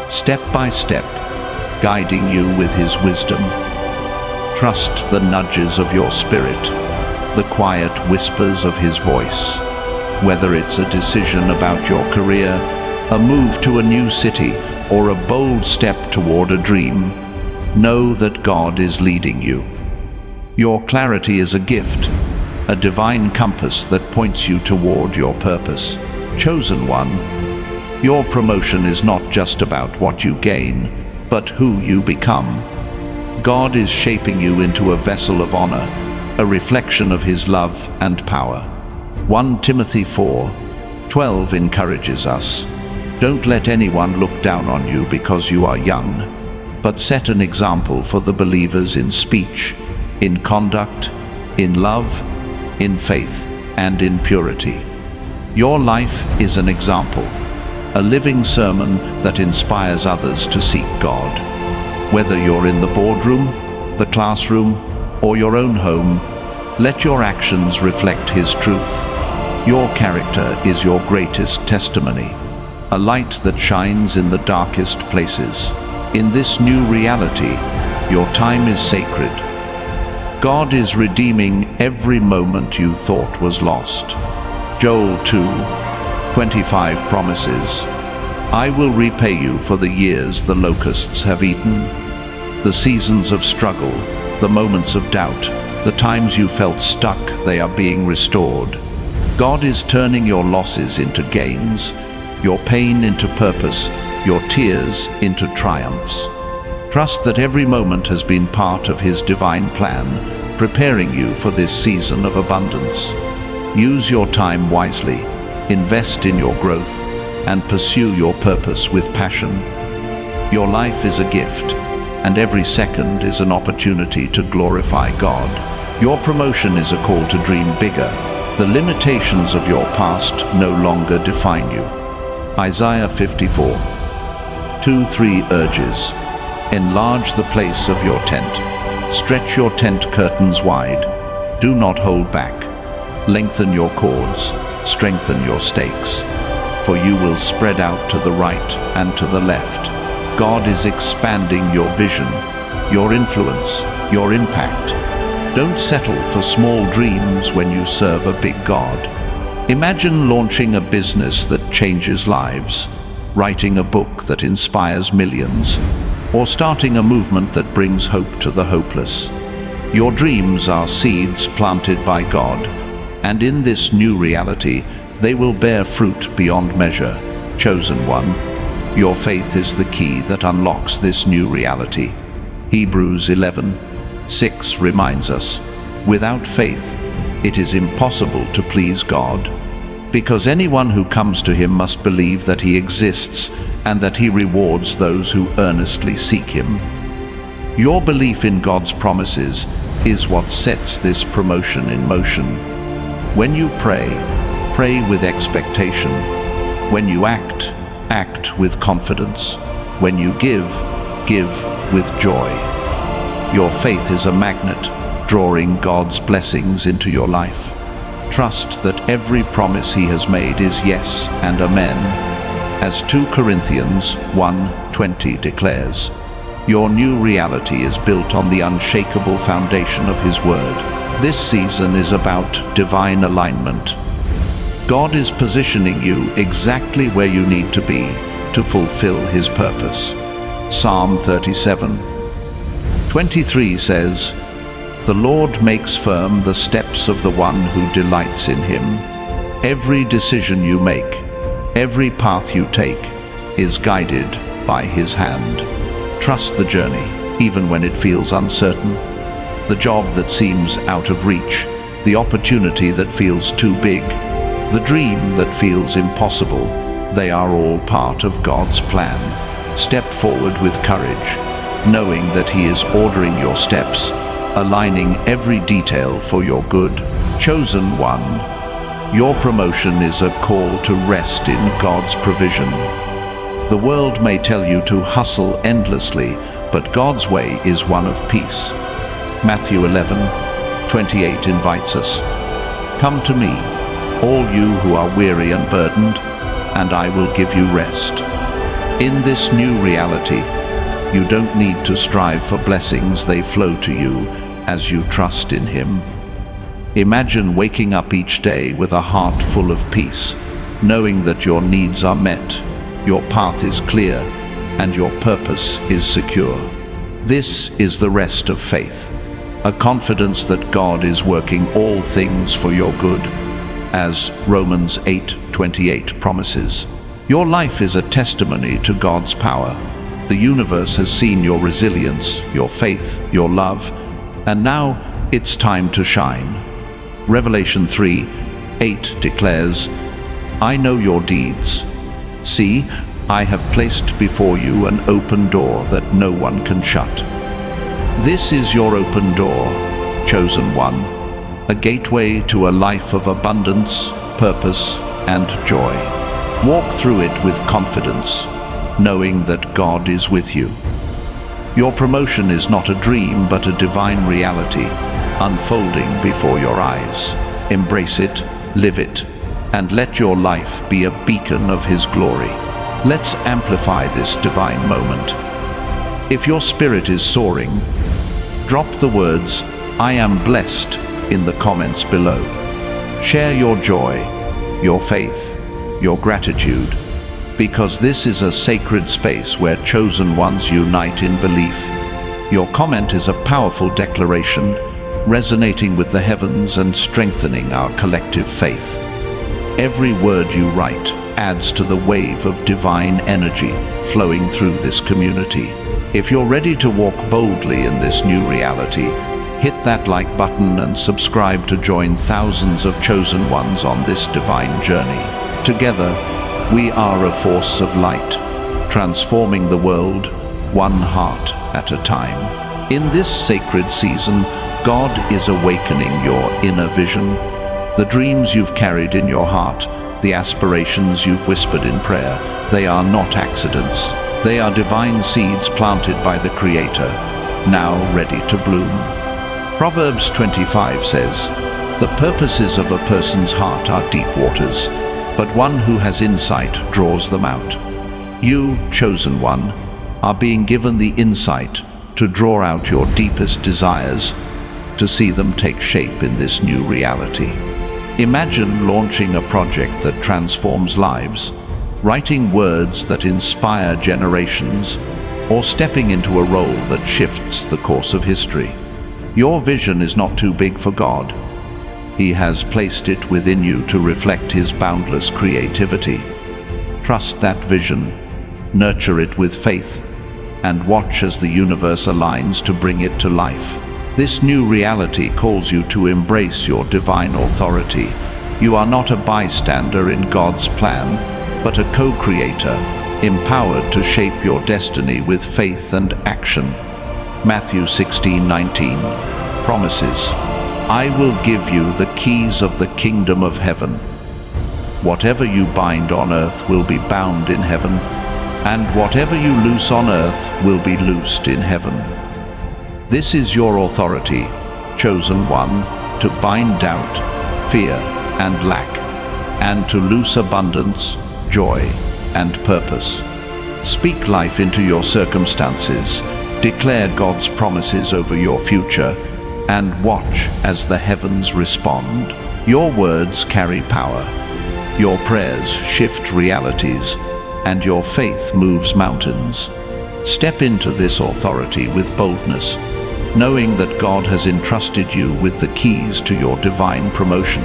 step by step, guiding you with His wisdom. Trust the nudges of your spirit, the quiet whispers of His voice. Whether it's a decision about your career, a move to a new city, or a bold step toward a dream, know that God is leading you. Your clarity is a gift, a divine compass that points you toward your purpose. Chosen one, your promotion is not just about what you gain, but who you become. God is shaping you into a vessel of honor, a reflection of His love and power. 1 Timothy 4:12 encourages us, "Don't let anyone look down on you because you are young, but set an example for the believers in speech, in conduct, in love, in faith, and in purity." Your life is an example, a living sermon that inspires others to seek God. Whether you're in the boardroom, the classroom, or your own home, let your actions reflect His truth. Your character is your greatest testimony, a light that shines in the darkest places. In this new reality, your time is sacred. God is redeeming every moment you thought was lost. Joel 2:25 promises, "I will repay you for the years the locusts have eaten, the seasons of struggle, the moments of doubt, the times you felt stuck, they are being restored." God is turning your losses into gains, your pain into purpose, your tears into triumphs. Trust that every moment has been part of His divine plan, preparing you for this season of abundance. Use your time wisely, invest in your growth, and pursue your purpose with passion. Your life is a gift, and every second is an opportunity to glorify God. Your promotion is a call to dream bigger. The limitations of your past no longer define you. Isaiah 54:2-3 urges, "Enlarge the place of your tent. Stretch your tent curtains wide. Do not hold back. Lengthen your cords, strengthen your stakes, for you will spread out to the right and to the left." God is expanding your vision, your influence, your impact. Don't settle for small dreams when you serve a big God. Imagine launching a business that changes lives, writing a book that inspires millions, or starting a movement that brings hope to the hopeless. Your dreams are seeds planted by God, and in this new reality, they will bear fruit beyond measure. Chosen one, your faith is the key that unlocks this new reality. Hebrews 11:6 reminds us, "Without faith, it is impossible to please God, because anyone who comes to Him must believe that He exists and that He rewards those who earnestly seek Him." Your belief in God's promises is what sets this promotion in motion. When you pray, pray with expectation. When you act, act with confidence. When you give, give with joy. Your faith is a magnet, drawing God's blessings into your life. Trust that every promise He has made is yes and amen. As 2 Corinthians 1:20 declares, your new reality is built on the unshakable foundation of His Word. This season is about divine alignment. God is positioning you exactly where you need to be to fulfill His purpose. Psalm 37:23 says, "The Lord makes firm the steps of the one who delights in Him." Every decision you make, every path you take, is guided by His hand. Trust the journey, even when it feels uncertain. The job that seems out of reach, the opportunity that feels too big, The dream that feels impossible, they are all part of God's plan. Step forward with courage, knowing that He is ordering your steps, aligning every detail for your good. Chosen one, your promotion is a call to rest in God's provision. The world may tell you to hustle endlessly, but God's way is one of peace. Matthew 11:28 invites us, "Come to me, all you who are weary and burdened, and I will give you rest." In this new reality, you don't need to strive for blessings, they flow to you as you trust in Him. Imagine waking up each day with a heart full of peace, knowing that your needs are met, your path is clear, and your purpose is secure. This is the rest of faith, a confidence that God is working all things for your good, as Romans 8:28 promises. Your life is a testimony to God's power. The universe has seen your resilience, your faith, your love, and now it's time to shine. Revelation 3:8 declares, "I know your deeds. See, I have placed before you an open door that no one can shut." This is your open door, chosen one, a gateway to a life of abundance, purpose, and joy. Walk through it with confidence, knowing that God is with you. Your promotion is not a dream, but a divine reality, unfolding before your eyes. Embrace it, live it, and let your life be a beacon of His glory. Let's amplify this divine moment. If your spirit is soaring, drop the words, "I am blessed," in the comments below. Share your joy, your faith, your gratitude, because this is a sacred space where chosen ones unite in belief. Your comment is a powerful declaration, resonating with the heavens and strengthening our collective faith. Every word you write adds to the wave of divine energy flowing through this community. If you're ready to walk boldly in this new reality, hit that like button and subscribe to join thousands of chosen ones on this divine journey. Together, we are a force of light, transforming the world one heart at a time. In this sacred season, God is awakening your inner vision, the dreams you've carried in your heart, the aspirations you've whispered in prayer. They are not accidents. They are divine seeds planted by the Creator, now ready to bloom. Proverbs 25 says, "The purposes of a person's heart are deep waters, but one who has insight draws them out." You, chosen one, are being given the insight to draw out your deepest desires, to see them take shape in this new reality. Imagine launching a project that transforms lives, writing words that inspire generations, or stepping into a role that shifts the course of history. Your vision is not too big for God. He has placed it within you to reflect His boundless creativity. Trust that vision, nurture it with faith, and watch as the universe aligns to bring it to life. This new reality calls you to embrace your divine authority. You are not a bystander in God's plan, but a co-creator, empowered to shape your destiny with faith and action. Matthew 16:19 promises, "I will give you the keys of the kingdom of heaven. Whatever you bind on earth will be bound in heaven, and whatever you loose on earth will be loosed in heaven." This is your authority, chosen one, to bind doubt, fear, and lack, and to loose abundance, joy, and purpose. Speak life into your circumstances, declare God's promises over your future, and watch as the heavens respond. Your words carry power. Your prayers shift realities, and your faith moves mountains. Step into this authority with boldness, knowing that God has entrusted you with the keys to your divine promotion.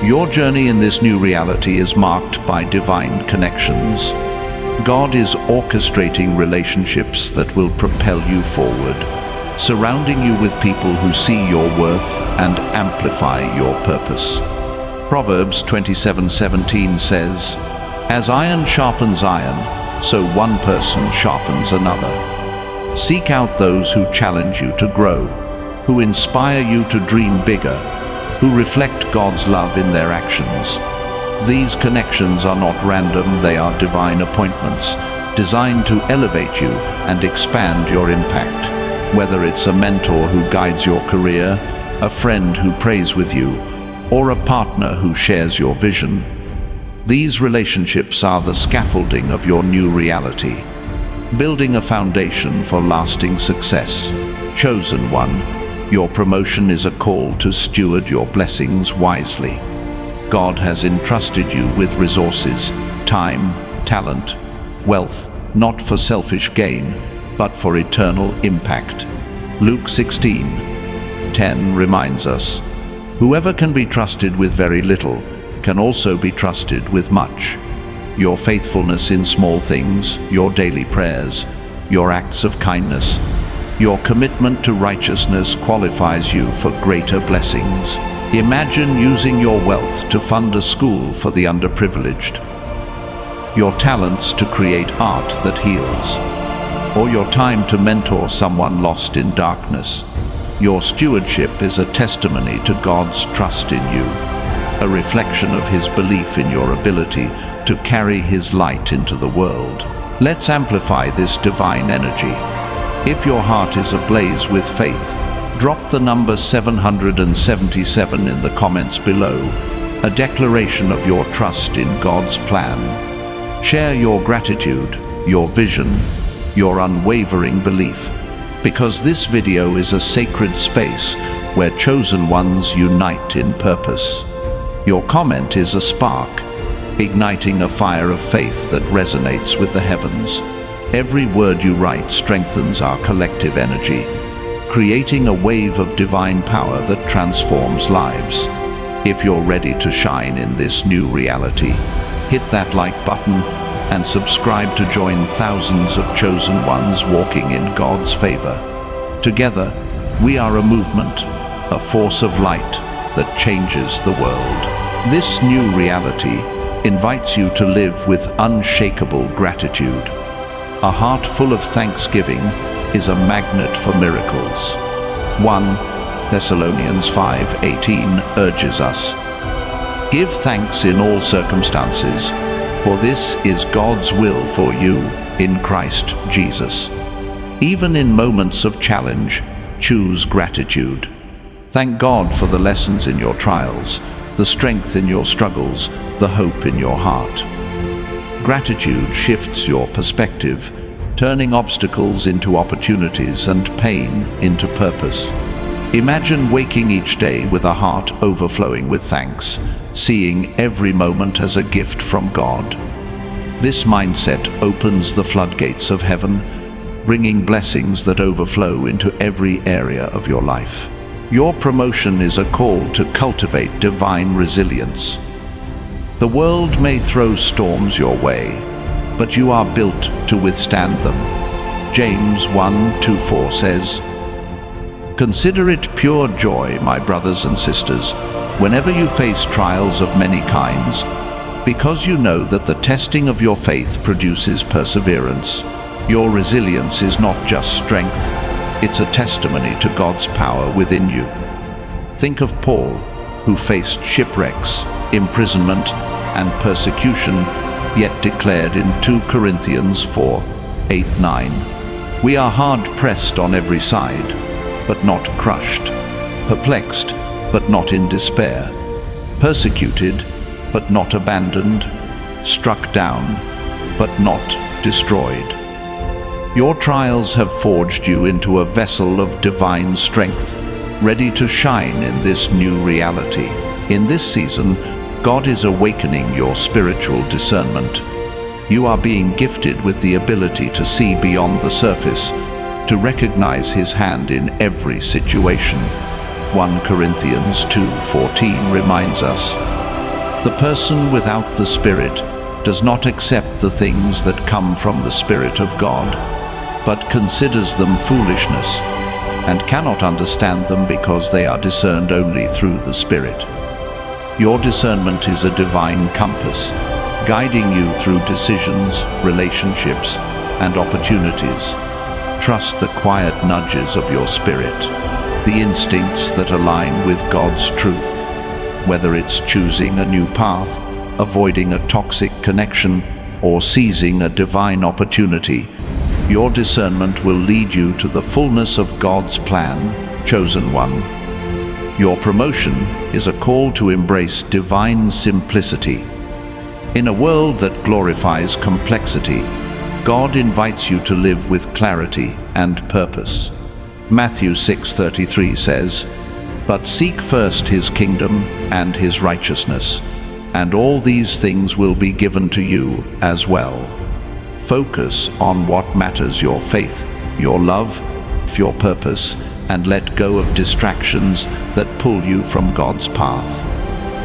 Your journey in this new reality is marked by divine connections. God is orchestrating relationships that will propel you forward, surrounding you with people who see your worth and amplify your purpose. Proverbs 27:17 says, "As iron sharpens iron, so one person sharpens another." Seek out those who challenge you to grow, who inspire you to dream bigger, who reflect God's love in their actions. These connections are not random, they are divine appointments, designed to elevate you and expand your impact. Whether it's a mentor who guides your career, a friend who prays with you, or a partner who shares your vision, these relationships are the scaffolding of your new reality, building a foundation for lasting success. Chosen one, your promotion is a call to steward your blessings wisely. God has entrusted you with resources, time, talent, wealth, not for selfish gain, but for eternal impact. Luke 16:10 reminds us, "Whoever can be trusted with very little can also be trusted with much." Your faithfulness in small things, your daily prayers, your acts of kindness, your commitment to righteousness qualifies you for greater blessings. Imagine using your wealth to fund a school for the underprivileged, your talents to create art that heals, or your time to mentor someone lost in darkness. Your stewardship is a testimony to God's trust in you, a reflection of His belief in your ability to carry His light into the world. Let's amplify this divine energy. If your heart is ablaze with faith, drop the number 777 in the comments below, a declaration of your trust in God's plan. Share your gratitude, your vision, your unwavering belief, because this video is a sacred space where chosen ones unite in purpose. Your comment is a spark, igniting a fire of faith that resonates with the heavens. Every word you write strengthens our collective energy, creating a wave of divine power that transforms lives. If you're ready to shine in this new reality, hit that like button and subscribe to join thousands of chosen ones walking in God's favor. Together, we are a movement, a force of light that changes the world. This new reality invites you to live with unshakable gratitude. A heart full of thanksgiving is a magnet for miracles. 1 Thessalonians 5:18 urges us, "Give thanks in all circumstances, for this is God's will for you in Christ Jesus." Even in moments of challenge, choose gratitude. Thank God for the lessons in your trials, the strength in your struggles, the hope in your heart. Gratitude shifts your perspective, turning obstacles into opportunities and pain into purpose. Imagine waking each day with a heart overflowing with thanks, seeing every moment as a gift from God. This mindset opens the floodgates of heaven, bringing blessings that overflow into every area of your life. Your promotion is a call to cultivate divine resilience. The world may throw storms your way, but you are built to withstand them. James 1:2-4 says, "Consider it pure joy, my brothers and sisters, whenever you face trials of many kinds, because you know that the testing of your faith produces perseverance. Your resilience is not just strength, it's a testimony to God's power within you." Think of Paul, who faced shipwrecks, imprisonment, and persecution, yet declared in 2 Corinthians 4:8-9, "We are hard-pressed on every side, but not crushed, perplexed, but not in despair, persecuted, but not abandoned, struck down, but not destroyed." Your trials have forged you into a vessel of divine strength, ready to shine in this new reality. In this season, God is awakening your spiritual discernment. You are being gifted with the ability to see beyond the surface, to recognize His hand in every situation. 1 Corinthians 2:14 reminds us, "The person without the Spirit does not accept the things that come from the Spirit of God, but considers them foolishness, and cannot understand them because they are discerned only through the Spirit." Your discernment is a divine compass, guiding you through decisions, relationships, and opportunities. Trust the quiet nudges of your spirit, the instincts that align with God's truth. Whether it's choosing a new path, avoiding a toxic connection, or seizing a divine opportunity, your discernment will lead you to the fullness of God's plan, chosen one. Your promotion is a call to embrace divine simplicity. In a world that glorifies complexity, God invites you to live with clarity and purpose. Matthew 6:33 says, "But seek first his kingdom and his righteousness, and all these things will be given to you as well." Focus on what matters: your faith, your love, your purpose, and let go of distractions that pull you from God's path.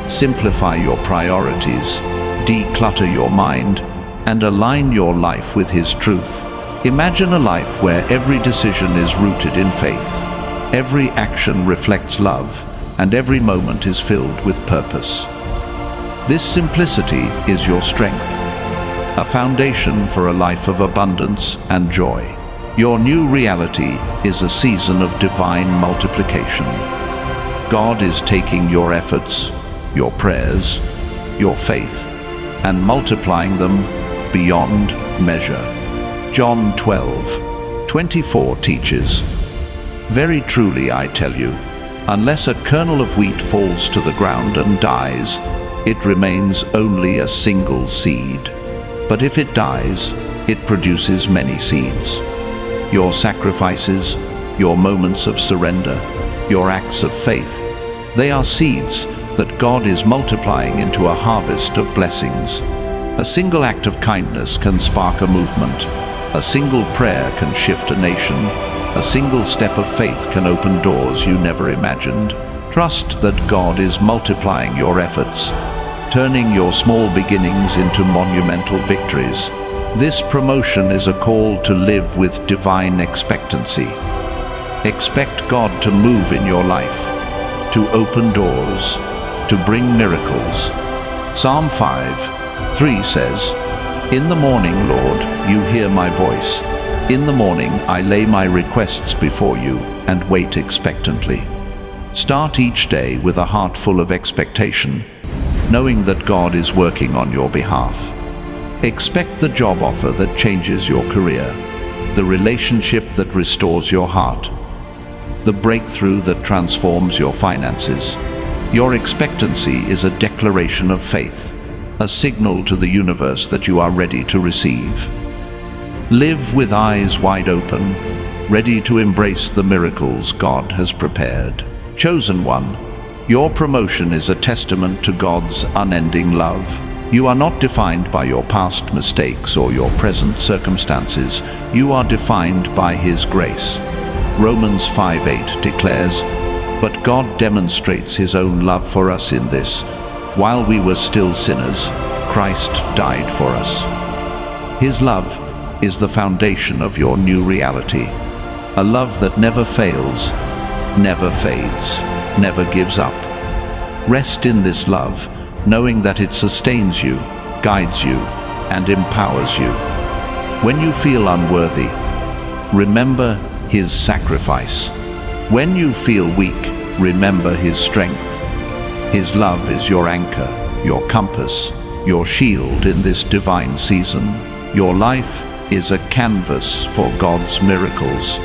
Simplify your priorities, declutter your mind, and align your life with His truth. Imagine a life where every decision is rooted in faith, every action reflects love, and every moment is filled with purpose. This simplicity is your strength, a foundation for a life of abundance and joy. Your new reality is a season of divine multiplication. God is taking your efforts, your prayers, your faith, and multiplying them beyond measure. John 12:24 teaches, "Very truly I tell you, unless a kernel of wheat falls to the ground and dies, it remains only a single seed. But if it dies, it produces many seeds." Your sacrifices, your moments of surrender, your acts of faith, they are seeds that God is multiplying into a harvest of blessings. A single act of kindness can spark a movement. A single prayer can shift a nation. A single step of faith can open doors you never imagined. Trust that God is multiplying your efforts, turning your small beginnings into monumental victories. This promotion is a call to live with divine expectancy. Expect God to move in your life, to open doors, to bring miracles. Psalm 5:3 says, "In the morning, Lord, you hear my voice. In the morning I lay my requests before you and wait expectantly." Start each day with a heart full of expectation, knowing that God is working on your behalf. Expect the job offer that changes your career, the relationship that restores your heart, the breakthrough that transforms your finances. Your expectancy is a declaration of faith, a signal to the universe that you are ready to receive. Live with eyes wide open, ready to embrace the miracles God has prepared. Chosen one, your promotion is a testament to God's unending love. You are not defined by your past mistakes or your present circumstances. You are defined by His grace. Romans 5:8 declares, "But God demonstrates His own love for us in this: while we were still sinners, Christ died for us." His love is the foundation of your new reality. A love that never fails, never fades, never gives up. Rest in this love, knowing that it sustains you, guides you, and empowers you. When you feel unworthy, remember His sacrifice. When you feel weak, remember His strength. His love is your anchor, your compass, your shield in this divine season. Your life is a canvas for God's miracles.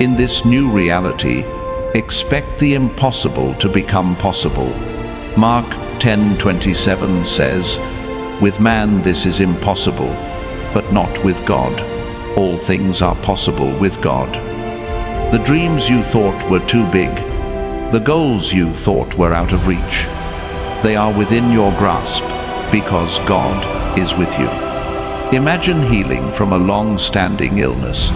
In this new reality, expect the impossible to become possible. Mark 10:27 says, "With man this is impossible, but not with God. All things are possible with God." The dreams you thought were too big, the goals you thought were out of reach, they are within your grasp because God is with you. Imagine healing from a long-standing illness,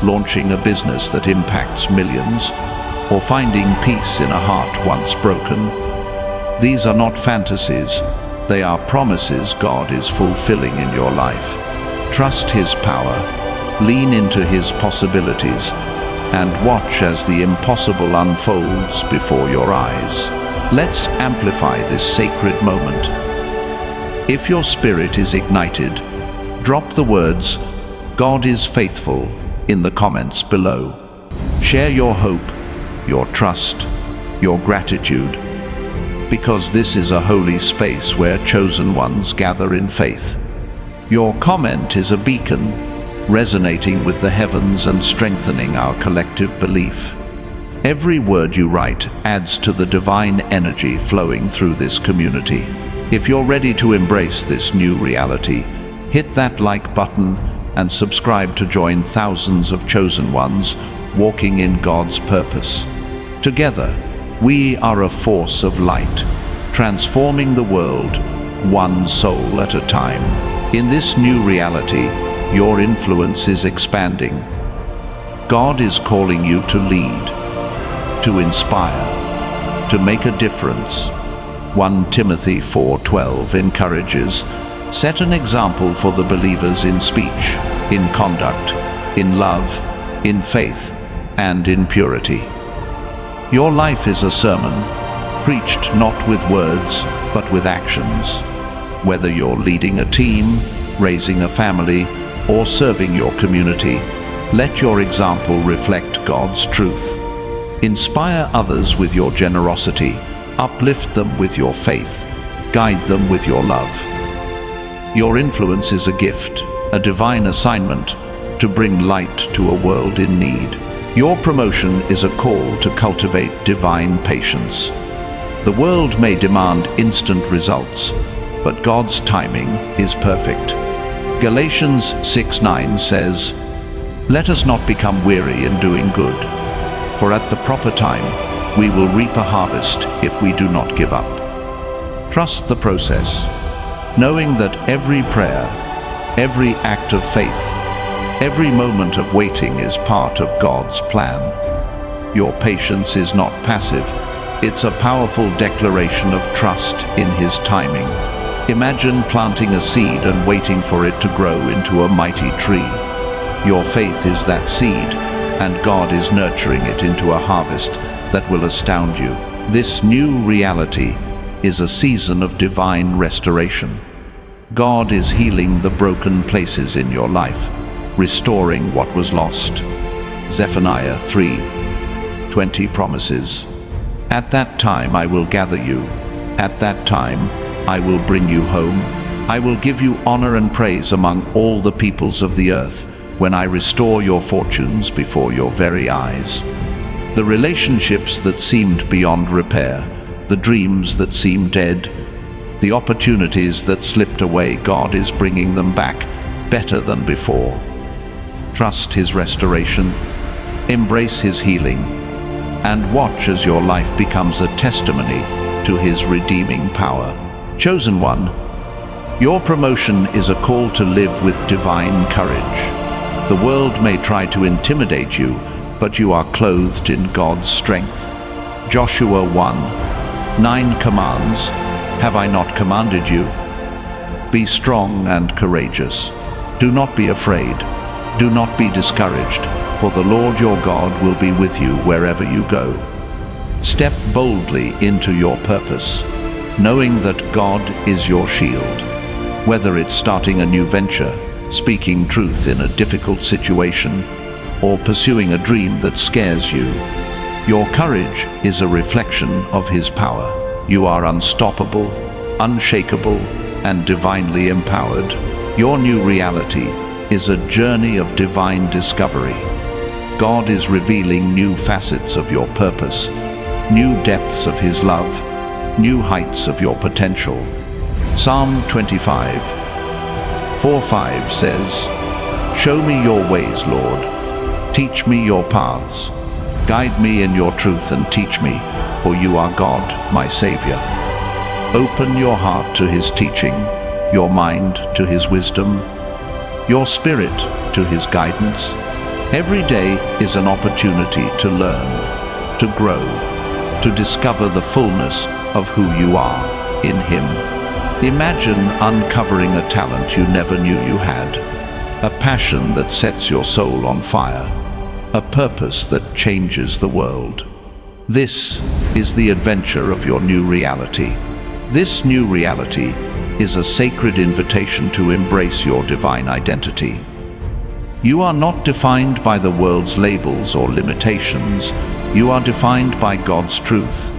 launching a business that impacts millions, or finding peace in a heart once broken. These are not fantasies, they are promises God is fulfilling in your life. Trust His power, lean into His possibilities, and watch as the impossible unfolds before your eyes. Let's amplify this sacred moment. If your spirit is ignited, drop the words, "God is faithful," in the comments below. Share your hope, your trust, your gratitude, because this is a holy space where chosen ones gather in faith. Your comment is a beacon, resonating with the heavens and strengthening our collective belief. Every word you write adds to the divine energy flowing through this community. If you're ready to embrace this new reality, hit that like button and subscribe to join thousands of chosen ones walking in God's purpose. Together, we are a force of light, transforming the world, one soul at a time. In this new reality, your influence is expanding. God is calling you to lead, to inspire, to make a difference. 1 Timothy 4:12 encourages, "Set an example for the believers in speech, in conduct, in love, in faith, and in purity." Your life is a sermon, preached not with words, but with actions. Whether you're leading a team, raising a family, or serving your community, let your example reflect God's truth. Inspire others with your generosity, uplift them with your faith, guide them with your love. Your influence is a gift, a divine assignment to bring light to a world in need. Your promotion is a call to cultivate divine patience. The world may demand instant results, but God's timing is perfect. Galatians 6:9 says, "Let us not become weary in doing good, for at the proper time we will reap a harvest if we do not give up." Trust the process, knowing that every prayer, every act of faith, every moment of waiting is part of God's plan. Your patience is not passive, it's a powerful declaration of trust in His timing. Imagine planting a seed and waiting for it to grow into a mighty tree. Your faith is that seed, and God is nurturing it into a harvest that will astound you. This new reality is a season of divine restoration. God is healing the broken places in your life, restoring what was lost. Zephaniah 3:20 promises, "At that time I will gather you. At that time I will bring you home. I will give you honor and praise among all the peoples of the earth when I restore your fortunes before your very eyes." The relationships that seemed beyond repair, the dreams that seemed dead, the opportunities that slipped away, God is bringing them back better than before. Trust His restoration, embrace His healing, and watch as your life becomes a testimony to His redeeming power. Chosen one, your promotion is a call to live with divine courage. The world may try to intimidate you, but you are clothed in God's strength. Joshua 1:9 commands, "Have I not commanded you? Be strong and courageous. Do not be afraid. Do not be discouraged, for the Lord your God will be with you wherever you go." Step boldly into your purpose, knowing that God is your shield. Whether it's starting a new venture, speaking truth in a difficult situation, or pursuing a dream that scares you, your courage is a reflection of His power. You are unstoppable, unshakable, and divinely empowered. Your new reality is a journey of divine discovery. God is revealing new facets of your purpose, new depths of His love, new heights of your potential. Psalm 25:4-5 says, "Show me your ways, Lord. Teach me your paths. Guide me in your truth and teach me, for you are God, my Savior." Open your heart to His teaching, your mind to His wisdom, your spirit to His guidance. Every day is an opportunity to learn, to grow, to discover the fullness of who you are in Him. Imagine uncovering a talent you never knew you had, a passion that sets your soul on fire, a purpose that changes the world. This is the adventure of your new reality. This new reality is a sacred invitation to embrace your divine identity. You are not defined by the world's labels or limitations. You are defined by God's truth.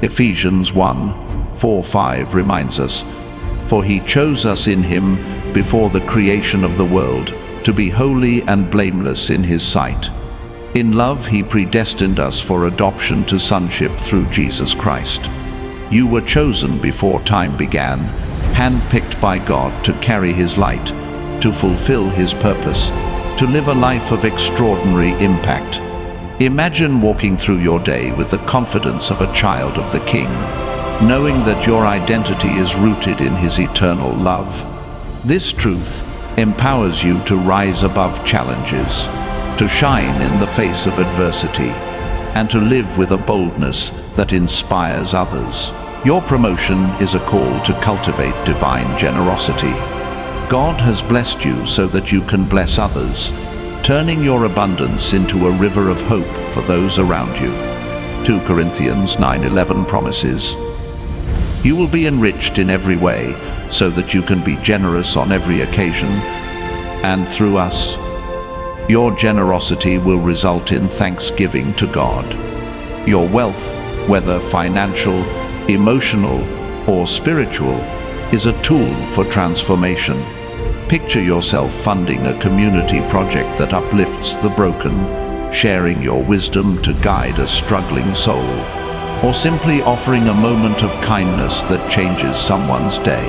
Ephesians 1:4-5 reminds us, "For he chose us in him before the creation of the world, to be holy and blameless in his sight. In love he predestined us for adoption to sonship through Jesus Christ." You were chosen before time began, handpicked by God to carry his light, to fulfill his purpose, to live a life of extraordinary impact. Imagine walking through your day with the confidence of a child of the King, knowing that your identity is rooted in his eternal love. This truth empowers you to rise above challenges, to shine in the face of adversity, and to live with a boldness that inspires others. Your promotion is a call to cultivate divine generosity. God has blessed you so that you can bless others, turning your abundance into a river of hope for those around you. 2 Corinthians 9:11 promises, "You will be enriched in every way, so that you can be generous on every occasion, and through us, your generosity will result in thanksgiving to God." Your wealth, whether financial, emotional, or spiritual, is a tool for transformation. Picture yourself funding a community project that uplifts the broken, sharing your wisdom to guide a struggling soul, or simply offering a moment of kindness that changes someone's day.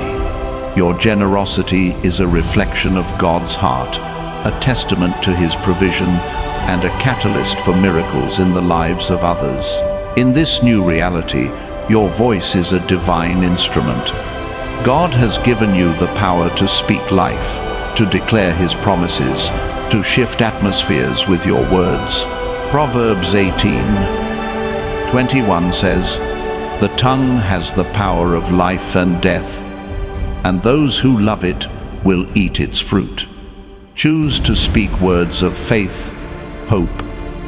Your generosity is a reflection of God's heart, a testament to his provision, and a catalyst for miracles in the lives of others. In this new reality, your voice is a divine instrument. God has given you the power to speak life, to declare his promises, to shift atmospheres with your words. Proverbs 18:21 says, "The tongue has the power of life and death, and those who love it will eat its fruit." Choose to speak words of faith, hope,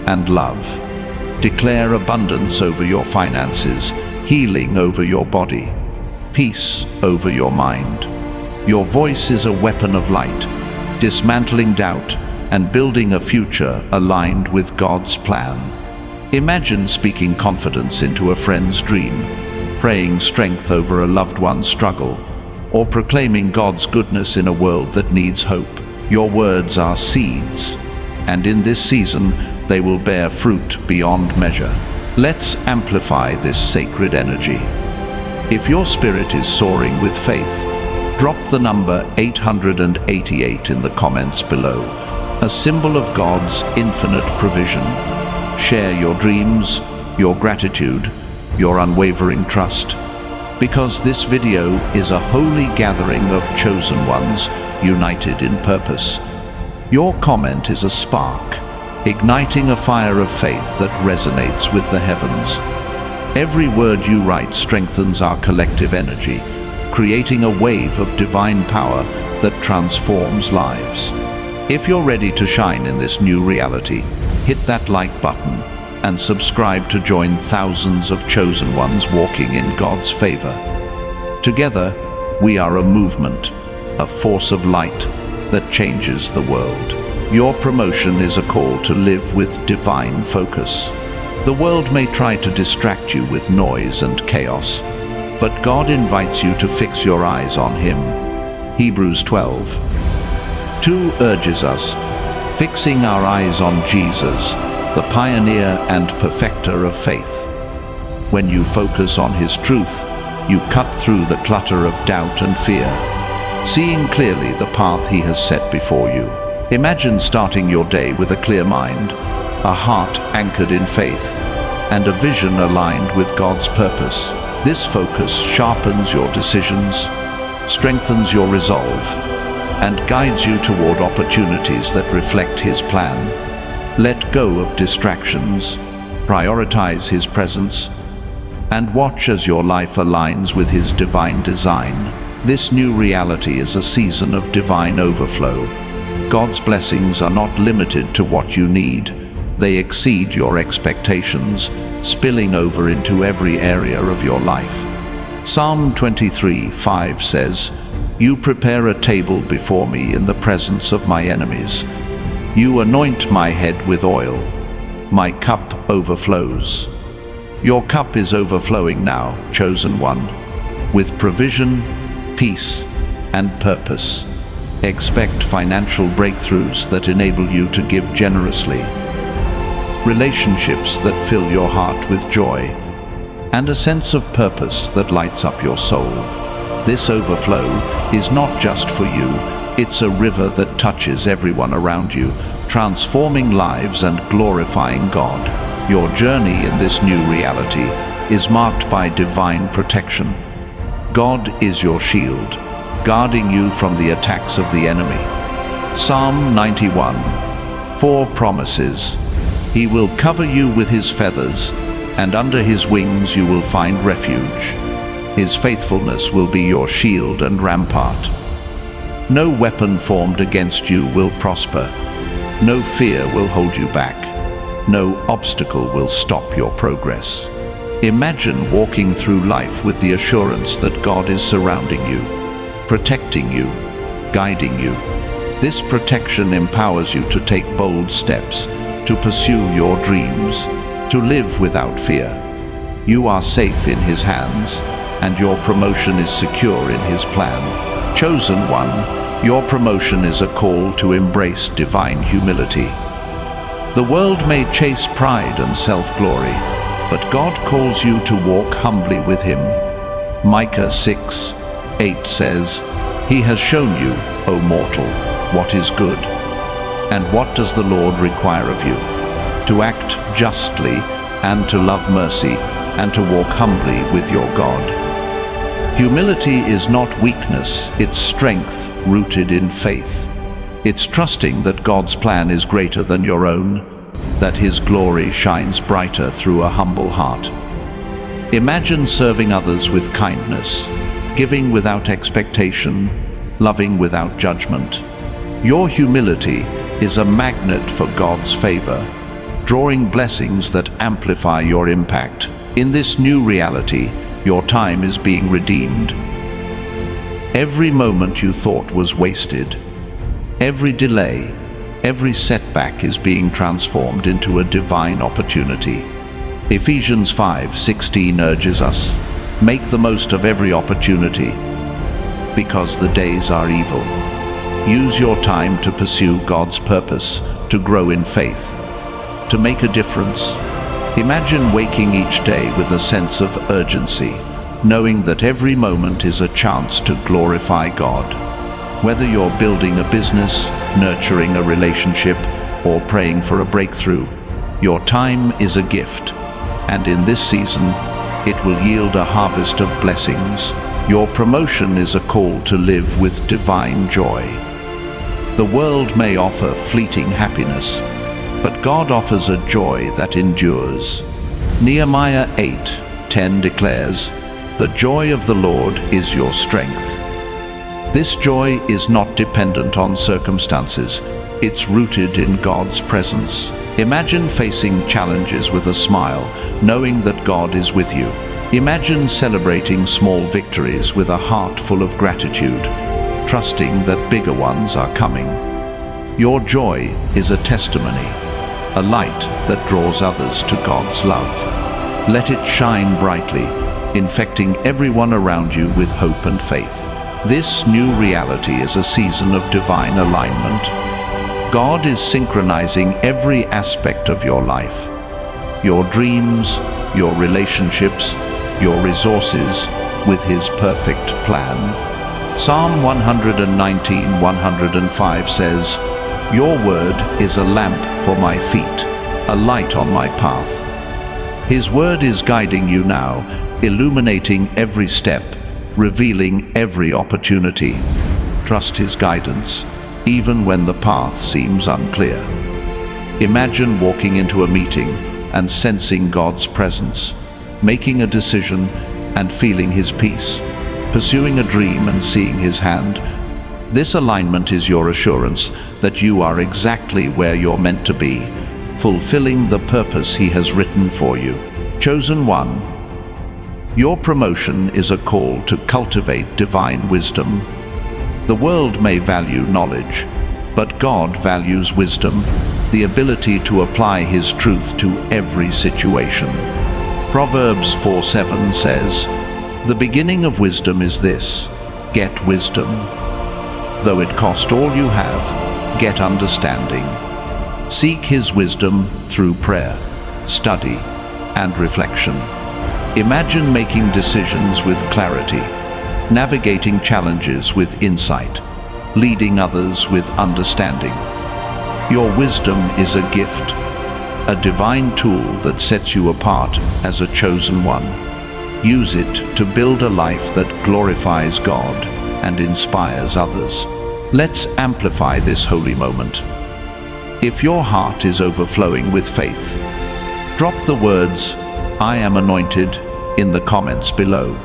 and love. Declare abundance over your finances, healing over your body, peace over your mind. Your voice is a weapon of light, dismantling doubt and building a future aligned with God's plan. Imagine speaking confidence into a friend's dream, praying strength over a loved one's struggle, or proclaiming God's goodness in a world that needs hope. Your words are seeds, and in this season they will bear fruit beyond measure. Let's amplify this sacred energy. If your spirit is soaring with faith, drop the number 888 in the comments below, a symbol of God's infinite provision. Share your dreams, your gratitude, your unwavering trust, because this video is a holy gathering of chosen ones united in purpose. Your comment is a spark, igniting a fire of faith that resonates with the heavens. Every word you write strengthens our collective energy, creating a wave of divine power that transforms lives. If you're ready to shine in this new reality, hit that like button and subscribe to join thousands of chosen ones walking in God's favor. Together, we are a movement, a force of light that changes the world. Your promotion is a call to live with divine focus. The world may try to distract you with noise and chaos, but God invites you to fix your eyes on him. Hebrews 12:2 urges us, fixing our eyes on Jesus, the pioneer and perfecter of faith. When you focus on his truth, you cut through the clutter of doubt and fear, seeing clearly the path he has set before you. Imagine starting your day with a clear mind, a heart anchored in faith, and a vision aligned with God's purpose. This focus sharpens your decisions, strengthens your resolve, and guides you toward opportunities that reflect his plan. Let go of distractions, prioritize his presence, and watch as your life aligns with his divine design. This new reality is a season of divine overflow. God's blessings are not limited to what you need. They exceed your expectations, spilling over into every area of your life. Psalm 23:5 says, "You prepare a table before me in the presence of my enemies. You anoint my head with oil. My cup overflows." Your cup is overflowing now, chosen one, with provision, peace, and purpose. Expect financial breakthroughs that enable you to give generously, relationships that fill your heart with joy, and a sense of purpose that lights up your soul. This overflow is not just for you, it's a river that touches everyone around you, transforming lives and glorifying God. Your journey in this new reality is marked by divine protection. God is your shield, guarding you from the attacks of the enemy. Psalm 91:4 promises, "He will cover you with his feathers, and under his wings you will find refuge. His faithfulness will be your shield and rampart. No weapon formed against you will prosper. No fear will hold you back. No obstacle will stop your progress." Imagine walking through life with the assurance that God is surrounding you, protecting you, guiding you. This protection empowers you to take bold steps, to pursue your dreams, to live without fear. You are safe in his hands, and your promotion is secure in his plan. Chosen one, your promotion is a call to embrace divine humility. The world may chase pride and self-glory, but God calls you to walk humbly with him. Micah 6:8 says, "He has shown you, O mortal, what is good. And what does the Lord require of you? To act justly, and to love mercy, and to walk humbly with your God." Humility is not weakness, it's strength rooted in faith. It's trusting that God's plan is greater than your own, that his glory shines brighter through a humble heart. Imagine serving others with kindness, giving without expectation, loving without judgment. Your humility is a magnet for God's favor, drawing blessings that amplify your impact. In this new reality, your time is being redeemed. Every moment you thought was wasted, every delay, every setback is being transformed into a divine opportunity. Ephesians 5:16 urges us, make the most of every opportunity, because the days are evil. Use your time to pursue God's purpose, to grow in faith, to make a difference. Imagine waking each day with a sense of urgency, knowing that every moment is a chance to glorify God. Whether you're building a business, nurturing a relationship, or praying for a breakthrough, your time is a gift, and in this season, it will yield a harvest of blessings. Your promotion is a call to live with divine joy. The world may offer fleeting happiness, but God offers a joy that endures. Nehemiah 8:10 declares, "The joy of the Lord is your strength." This joy is not dependent on circumstances, it's rooted in God's presence. Imagine facing challenges with a smile, knowing that God is with you. Imagine celebrating small victories with a heart full of gratitude, trusting that bigger ones are coming. Your joy is a testimony, a light that draws others to God's love. Let it shine brightly, infecting everyone around you with hope and faith. This new reality is a season of divine alignment. God is synchronizing every aspect of your life. Your dreams, your relationships, your resources, with his perfect plan. Psalm 119:105 says, "Your word is a lamp for my feet, a light on my path." His word is guiding you now, illuminating every step, revealing every opportunity. Trust his guidance, even when the path seems unclear. Imagine walking into a meeting and sensing God's presence, making a decision and feeling his peace, pursuing a dream and seeing his hand. This alignment is your assurance that you are exactly where you're meant to be, fulfilling the purpose He has written for you. Chosen one, your promotion is a call to cultivate divine wisdom. The world may value knowledge, but God values wisdom, the ability to apply His truth to every situation. Proverbs 4:7 says, "The beginning of wisdom is this, get wisdom. Though it cost all you have, get understanding." Seek His wisdom through prayer, study, and reflection. Imagine making decisions with clarity, navigating challenges with insight, leading others with understanding. Your wisdom is a gift, a divine tool that sets you apart as a chosen one. Use it to build a life that glorifies God and inspires others. Let's amplify this holy moment. If your heart is overflowing with faith, drop the words, "I am anointed," in the comments below.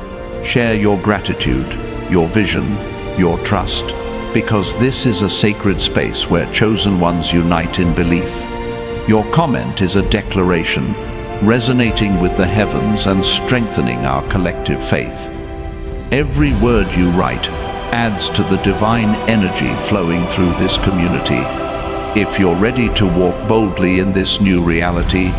Share your gratitude, your vision, your trust, because this is a sacred space where chosen ones unite in belief. Your comment is a declaration, resonating with the heavens and strengthening our collective faith. Every word you write adds to the divine energy flowing through this community. If you're ready to walk boldly in this new reality,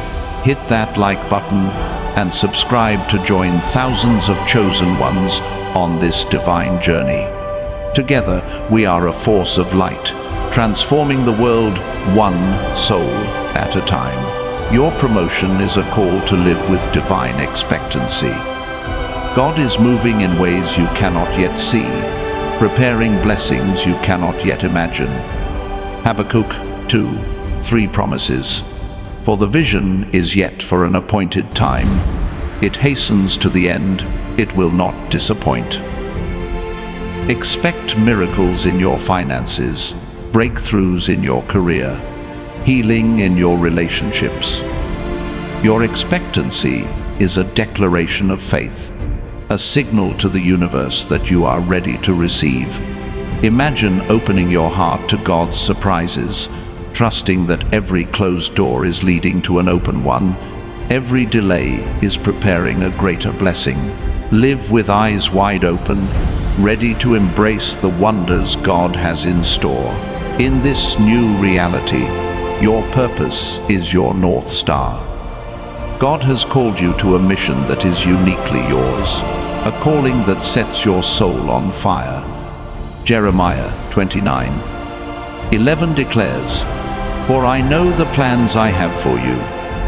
hit that like button and subscribe to join thousands of chosen ones on this divine journey. Together, we are a force of light, transforming the world one soul at a time. Your promotion is a call to live with divine expectancy. God is moving in ways you cannot yet see, preparing blessings you cannot yet imagine. Habakkuk 2:3 promises, "For the vision is yet for an appointed time. It hastens to the end, it will not disappoint." Expect miracles in your finances, breakthroughs in your career, healing in your relationships. Your expectancy is a declaration of faith, a signal to the universe that you are ready to receive. Imagine opening your heart to God's surprises, trusting that every closed door is leading to an open one. Every delay is preparing a greater blessing. Live with eyes wide open, ready to embrace the wonders God has in store. In this new reality, your purpose is your North Star. God has called you to a mission that is uniquely yours, a calling that sets your soul on fire. Jeremiah 29:11 declares, "For I know the plans I have for you,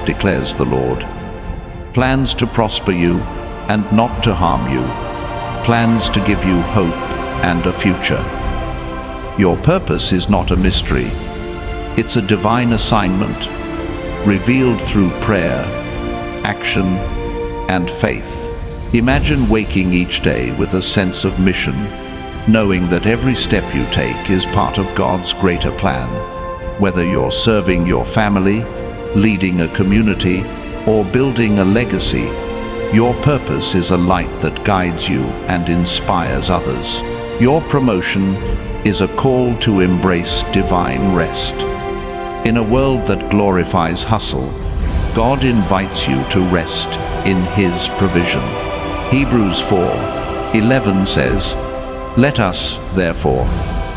declares the Lord. Plans to prosper you and not to harm you, plans to give you hope and a future." Your purpose is not a mystery. It's a divine assignment, revealed through prayer, action, and faith. Imagine waking each day with a sense of mission, knowing that every step you take is part of God's greater plan. Whether you're serving your family, leading a community, or building a legacy, your purpose is a light that guides you and inspires others. Your promotion is a call to embrace divine rest. In a world that glorifies hustle, God invites you to rest in His provision. Hebrews 4:11 says, "Let us, therefore,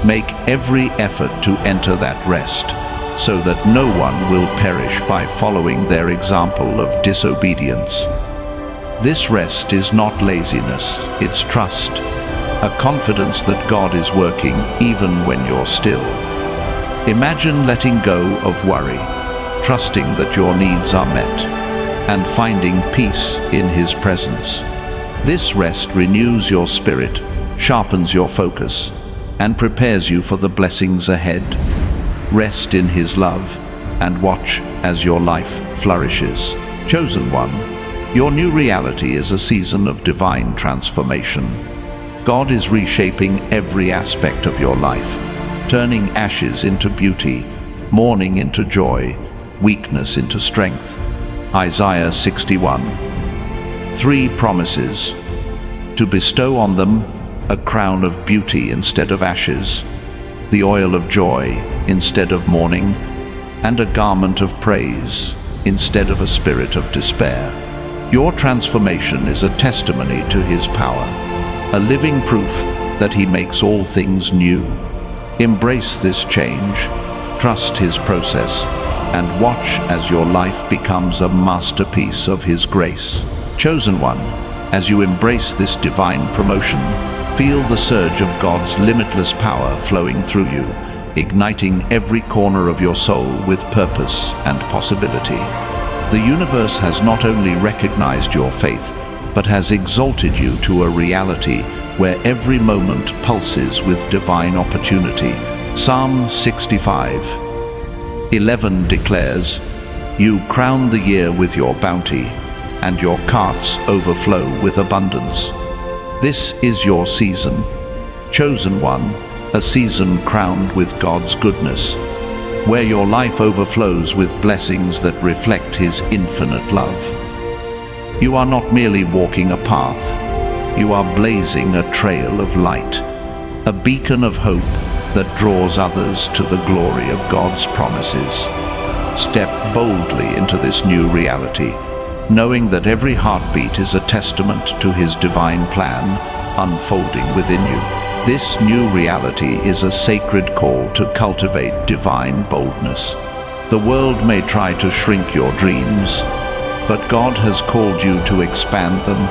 make every effort to enter that rest, so that no one will perish by following their example of disobedience." This rest is not laziness, it's trust, a confidence that God is working even when you're still. Imagine letting go of worry, trusting that your needs are met, and finding peace in His presence. This rest renews your spirit, sharpens your focus, and prepares you for the blessings ahead. Rest in His love and watch as your life flourishes. Chosen one, your new reality is a season of divine transformation. God is reshaping every aspect of your life, turning ashes into beauty, mourning into joy, weakness into strength. Isaiah 61:3 promises to bestow on them a crown of beauty instead of ashes, the oil of joy instead of mourning, and a garment of praise instead of a spirit of despair. Your transformation is a testimony to His power, a living proof that He makes all things new. Embrace this change, trust His process, and watch as your life becomes a masterpiece of His grace. Chosen one, as you embrace this divine promotion, feel the surge of God's limitless power flowing through you, igniting every corner of your soul with purpose and possibility. The universe has not only recognized your faith, but has exalted you to a reality where every moment pulses with divine opportunity. Psalm 65:11 declares, "You crown the year with your bounty, and your carts overflow with abundance." This is your season, chosen one, a season crowned with God's goodness, where your life overflows with blessings that reflect His infinite love. You are not merely walking a path, you are blazing a trail of light, a beacon of hope that draws others to the glory of God's promises. Step boldly into this new reality, knowing that every heartbeat is a testament to His divine plan unfolding within you. This new reality is a sacred call to cultivate divine boldness. The world may try to shrink your dreams, but God has called you to expand them.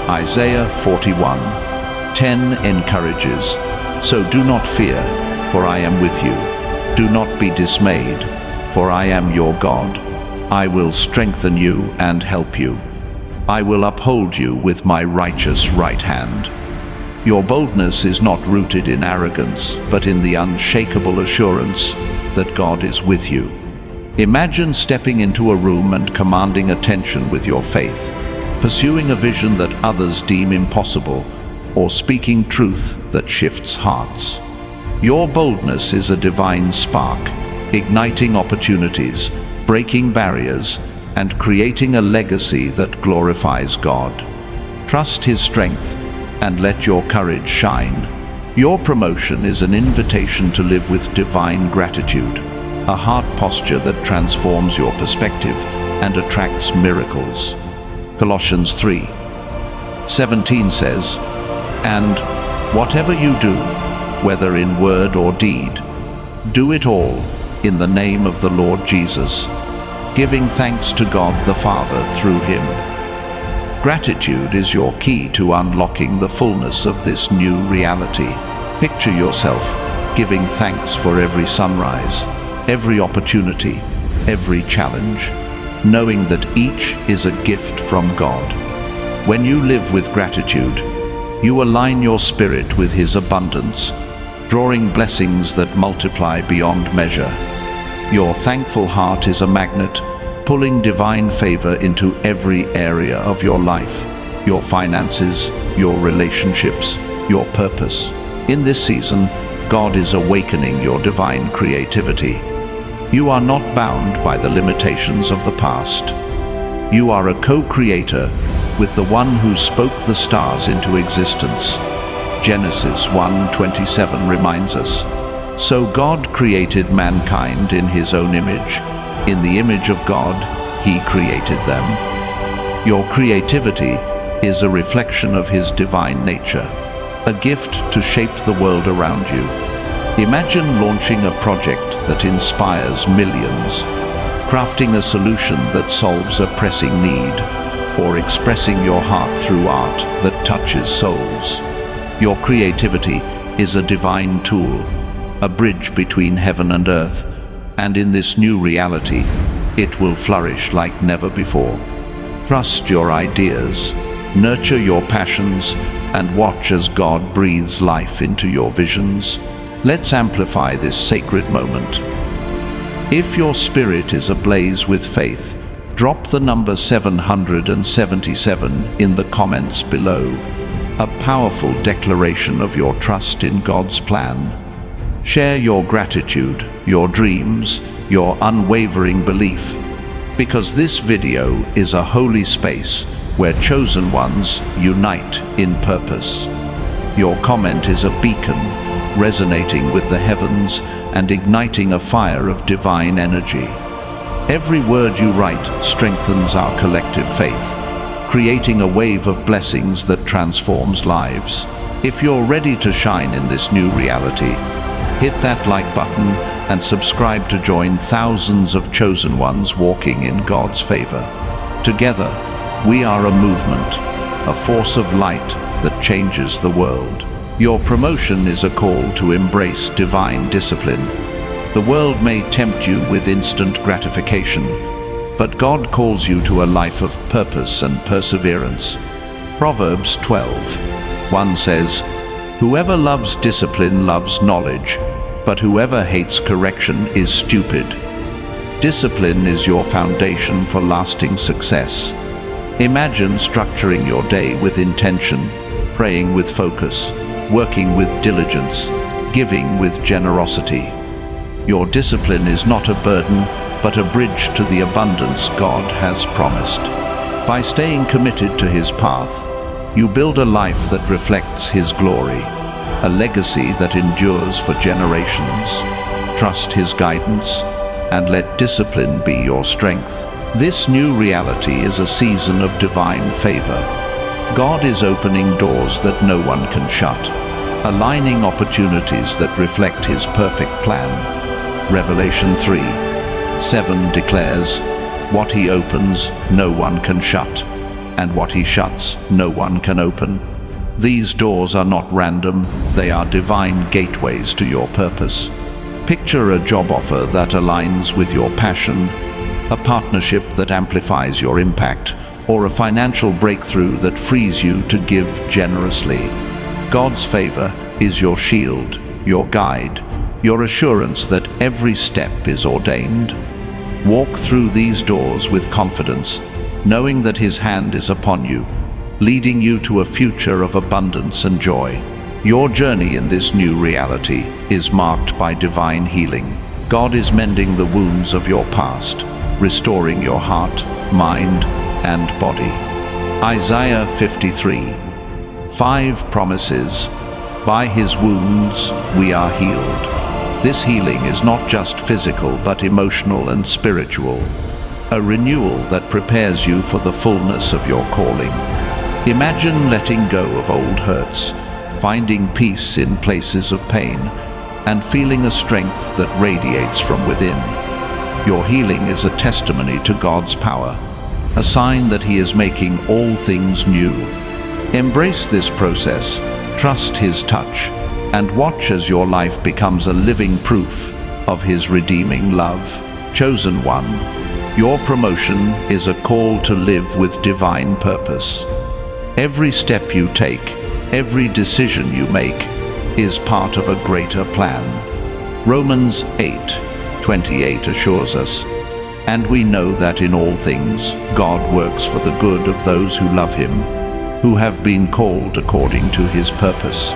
Isaiah 41:10 encourages, "So do not fear, for I am with you. Do not be dismayed, for I am your God. I will strengthen you and help you. I will uphold you with my righteous right hand." Your boldness is not rooted in arrogance, but in the unshakable assurance that God is with you. Imagine stepping into a room and commanding attention with your faith, pursuing a vision that others deem impossible, or speaking truth that shifts hearts. Your boldness is a divine spark, igniting opportunities, breaking barriers, and creating a legacy that glorifies God. Trust His strength and let your courage shine. Your promotion is an invitation to live with divine gratitude, a heart posture that transforms your perspective and attracts miracles. Colossians 3:17 says, "And whatever you do, whether in word or deed, do it all in the name of the Lord Jesus, giving thanks to God the Father through Him." Gratitude is your key to unlocking the fullness of this new reality. Picture yourself giving thanks for every sunrise, every opportunity, every challenge, knowing that each is a gift from God. When you live with gratitude, you align your spirit with His abundance, drawing blessings that multiply beyond measure. Your thankful heart is a magnet, pulling divine favor into every area of your life, your finances, your relationships, your purpose. In this season, God is awakening your divine creativity. You are not bound by the limitations of the past. You are a co-creator with the one who spoke the stars into existence. Genesis 1:27 reminds us, "So God created mankind in His own image. In the image of God, He created them." Your creativity is a reflection of His divine nature, a gift to shape the world around you. Imagine launching a project that inspires millions, crafting a solution that solves a pressing need, or expressing your heart through art that touches souls. Your creativity is a divine tool, a bridge between heaven and earth, and in this new reality, it will flourish like never before. Trust your ideas, nurture your passions, and watch as God breathes life into your visions. Let's amplify this sacred moment. If your spirit is ablaze with faith, drop the number 777 in the comments below, a powerful declaration of your trust in God's plan. Share your gratitude, your dreams, your unwavering belief, because this video is a holy space where chosen ones unite in purpose. Your comment is a beacon, resonating with the heavens and igniting a fire of divine energy. Every word you write strengthens our collective faith, creating a wave of blessings that transforms lives. If you're ready to shine in this new reality, hit that like button and subscribe to join thousands of chosen ones walking in God's favor. Together, we are a movement, a force of light that changes the world. Your promotion is a call to embrace divine discipline. The world may tempt you with instant gratification, but God calls you to a life of purpose and perseverance. Proverbs 12:1 says, "Whoever loves discipline loves knowledge, but whoever hates correction is stupid." Discipline is your foundation for lasting success. Imagine structuring your day with intention, praying with focus, working with diligence, giving with generosity. Your discipline is not a burden, but a bridge to the abundance God has promised. By staying committed to His path, you build a life that reflects His glory, a legacy that endures for generations. Trust His guidance, and let discipline be your strength. This new reality is a season of divine favor. God is opening doors that no one can shut, aligning opportunities that reflect His perfect plan. Revelation 3:7 declares, "What He opens, no one can shut, and what He shuts, no one can open." These doors are not random, they are divine gateways to your purpose. Picture a job offer that aligns with your passion, a partnership that amplifies your impact, or a financial breakthrough that frees you to give generously. God's favor is your shield, your guide, your assurance that every step is ordained. Walk through these doors with confidence, knowing that His hand is upon you, leading you to a future of abundance and joy. Your journey in this new reality is marked by divine healing. God is mending the wounds of your past, restoring your heart, mind, and body. Isaiah 53:5 promises, "By His wounds we are healed." This healing is not just physical but emotional and spiritual, a renewal that prepares you for the fullness of your calling. Imagine letting go of old hurts, finding peace in places of pain, and feeling a strength that radiates from within. Your healing is a testimony to God's power, a sign that He is making all things new. Embrace this process, trust His touch, and watch as your life becomes a living proof of His redeeming love. Chosen one, your promotion is a call to live with divine purpose. Every step you take, every decision you make, is part of a greater plan. Romans 8:28 assures us, "And we know that in all things God works for the good of those who love Him, who have been called according to His purpose."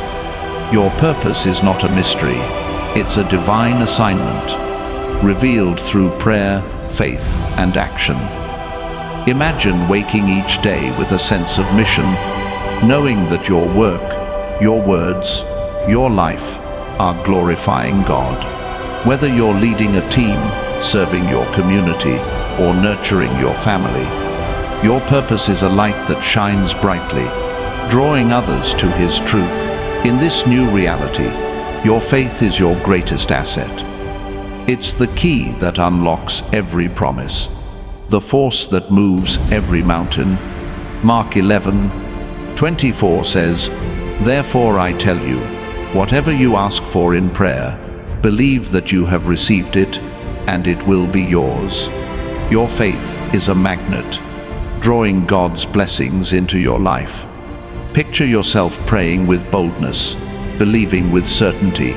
Your purpose is not a mystery, it's a divine assignment, revealed through prayer, faith, and action. Imagine waking each day with a sense of mission, knowing that your work, your words, your life are glorifying God. Whether you're leading a team, serving your community, or nurturing your family, your purpose is a light that shines brightly, drawing others to His truth. In this new reality, your faith is your greatest asset. It's the key that unlocks every promise, the force that moves every mountain. Mark 11:24 says, "Therefore I tell you, whatever you ask for in prayer, believe that you have received it, and it will be yours." Your faith is a magnet, drawing God's blessings into your life. Picture yourself praying with boldness, believing with certainty,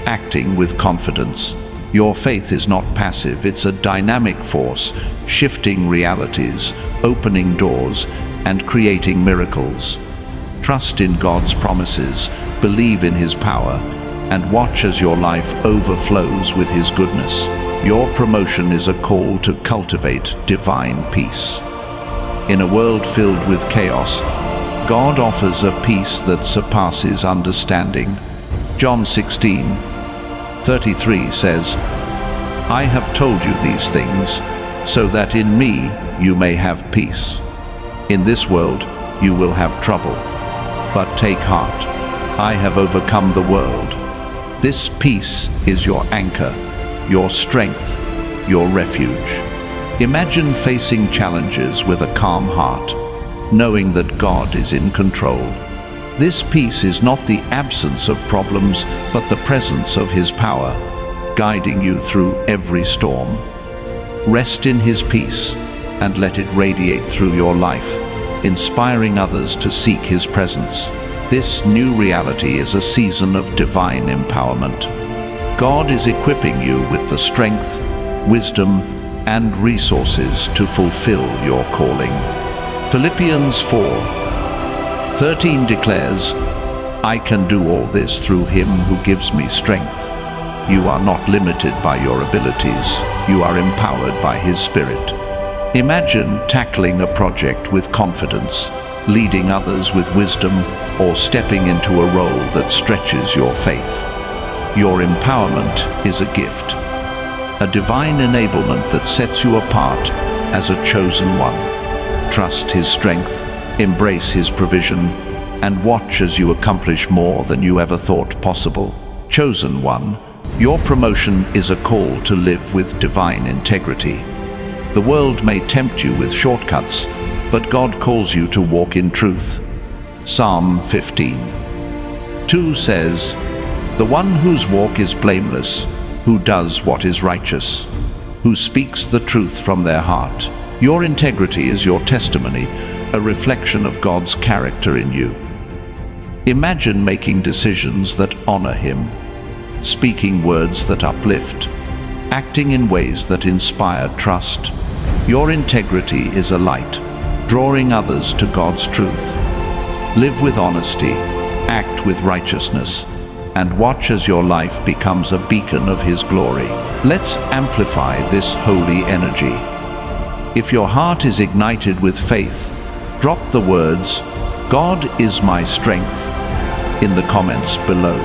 acting with confidence. Your faith is not passive, it's a dynamic force, shifting realities, opening doors, and creating miracles. Trust in God's promises, believe in His power, and watch as your life overflows with His goodness. Your promotion is a call to cultivate divine peace. In a world filled with chaos, God offers a peace that surpasses understanding. John 16:33 says, "I have told you these things, so that in me you may have peace. In this world you will have trouble, but take heart. I have overcome the world." This peace is your anchor, your strength, your refuge. Imagine facing challenges with a calm heart, knowing that God is in control. This peace is not the absence of problems, but the presence of His power, guiding you through every storm. Rest in His peace and let it radiate through your life, inspiring others to seek His presence. This new reality is a season of divine empowerment. God is equipping you with the strength, wisdom, and resources to fulfill your calling. Philippians 4:13 declares, "I can do all this through Him who gives me strength." You are not limited by your abilities. You are empowered by His Spirit. Imagine tackling a project with confidence, leading others with wisdom, or stepping into a role that stretches your faith. Your empowerment is a gift, a divine enablement that sets you apart as a chosen one. Trust His strength, embrace His provision, and watch as you accomplish more than you ever thought possible. Chosen one, your promotion is a call to live with divine integrity. The world may tempt you with shortcuts, but God calls you to walk in truth. Psalm 15:2 says, "The one whose walk is blameless, who does what is righteous, who speaks the truth from their heart." Your integrity is your testimony, a reflection of God's character in you. Imagine making decisions that honor Him, speaking words that uplift, acting in ways that inspire trust. Your integrity is a light, drawing others to God's truth. Live with honesty, act with righteousness, and watch as your life becomes a beacon of His glory. Let's amplify this holy energy. If your heart is ignited with faith, drop the words, "God is my strength," in the comments below.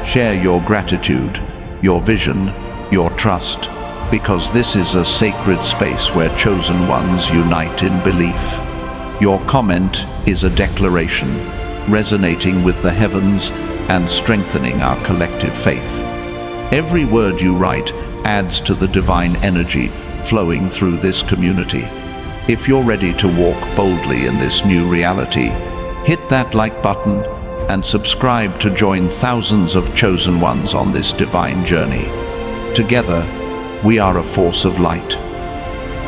Share your gratitude, your vision, your trust, because this is a sacred space where chosen ones unite in belief. Your comment is a declaration, resonating with the heavens and strengthening our collective faith. Every word you write adds to the divine energy flowing through this community. If you're ready to walk boldly in this new reality, hit that like button and subscribe to join thousands of chosen ones on this divine journey. Together, we are a force of light,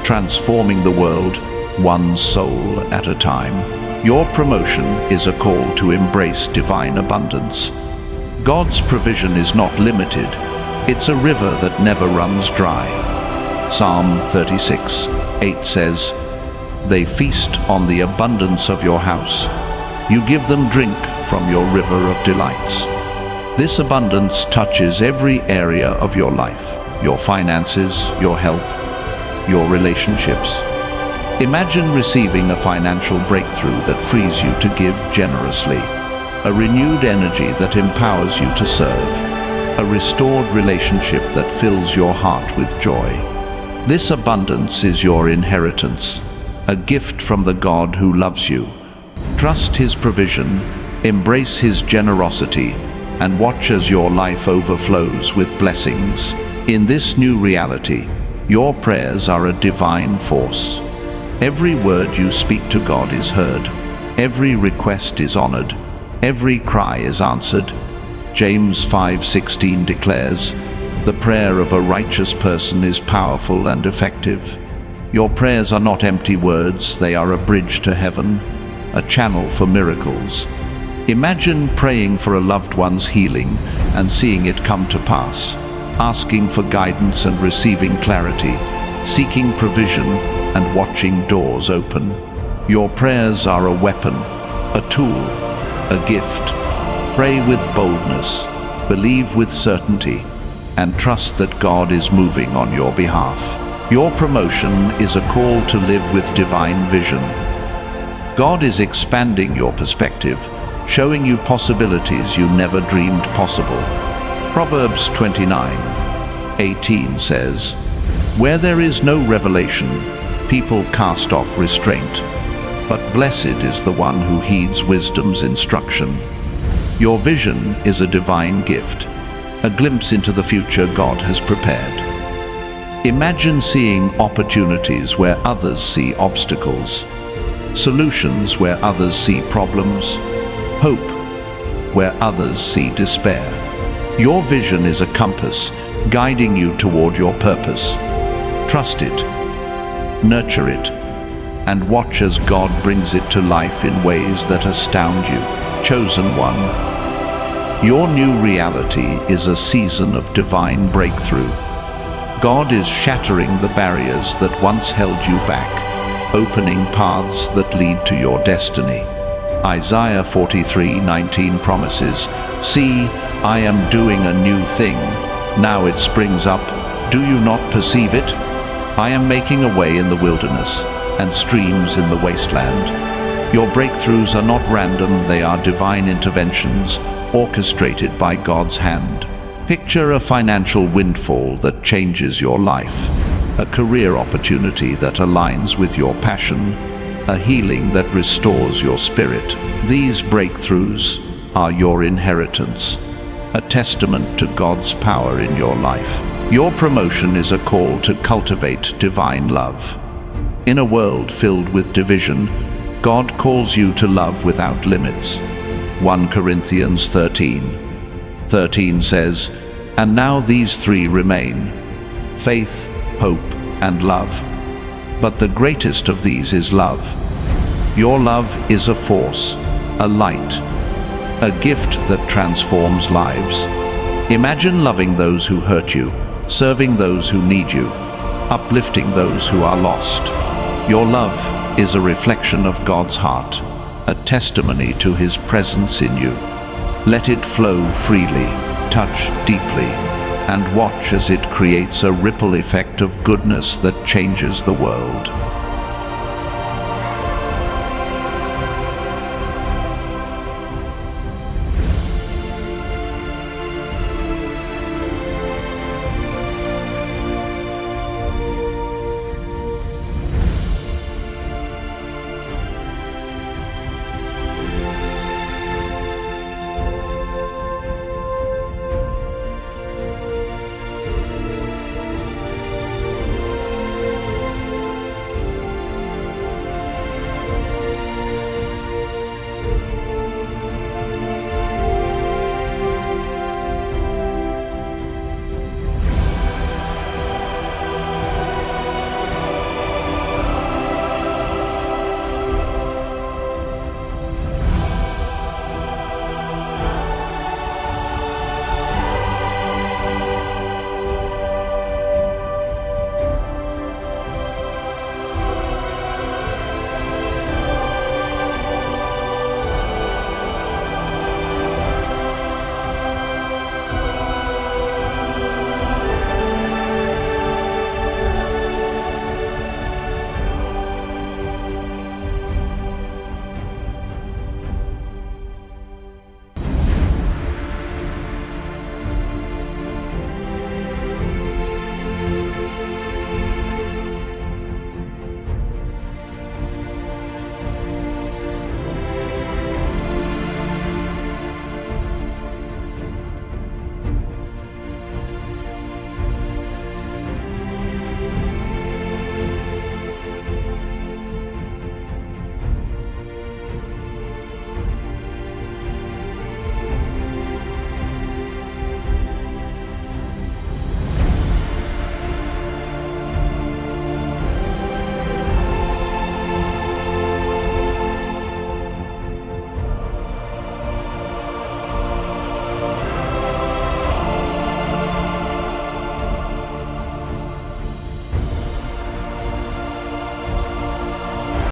transforming the world one soul at a time. Your promotion is a call to embrace divine abundance. God's provision is not limited. It's a river that never runs dry. Psalm 36:8 says, "They feast on the abundance of your house. You give them drink from your river of delights." This abundance touches every area of your life, your finances, your health, your relationships. Imagine receiving a financial breakthrough that frees you to give generously, a renewed energy that empowers you to serve, a restored relationship that fills your heart with joy. This abundance is your inheritance, a gift from the God who loves you. Trust His provision, embrace His generosity, and watch as your life overflows with blessings. In this new reality, your prayers are a divine force. Every word you speak to God is heard. Every request is honored. Every cry is answered. James 5:16 declares, "The prayer of a righteous person is powerful and effective." Your prayers are not empty words, they are a bridge to heaven, a channel for miracles. Imagine praying for a loved one's healing and seeing it come to pass, asking for guidance and receiving clarity, seeking provision and watching doors open. Your prayers are a weapon, a tool, a gift. Pray with boldness, believe with certainty, and trust that God is moving on your behalf. Your promotion is a call to live with divine vision. God is expanding your perspective, showing you possibilities you never dreamed possible. Proverbs 29:18 says, "Where there is no revelation, people cast off restraint, but blessed is the one who heeds wisdom's instruction." Your vision is a divine gift, a glimpse into the future God has prepared. Imagine seeing opportunities where others see obstacles, solutions where others see problems, hope where others see despair. Your vision is a compass guiding you toward your purpose. Trust it, nurture it, and watch as God brings it to life in ways that astound you. Chosen one, your new reality is a season of divine breakthrough. God is shattering the barriers that once held you back, opening paths that lead to your destiny. Isaiah 43:19 promises, "See, I am doing a new thing. Now it springs up. Do you not perceive it? I am making a way in the wilderness and streams in the wasteland." Your breakthroughs are not random, they are divine interventions orchestrated by God's hand. Picture a financial windfall that changes your life, a career opportunity that aligns with your passion, a healing that restores your spirit. These breakthroughs are your inheritance, a testament to God's power in your life. Your promotion is a call to cultivate divine love. In a world filled with division, God calls you to love without limits. 1 Corinthians 13:13 says, "And now these three remain: faith, hope, and love. But the greatest of these is love." Your love is a force, a light, a gift that transforms lives. Imagine loving those who hurt you, serving those who need you, uplifting those who are lost. Your love is a reflection of God's heart, a testimony to His presence in you. Let it flow freely, touch deeply, and watch as it creates a ripple effect of goodness that changes the world.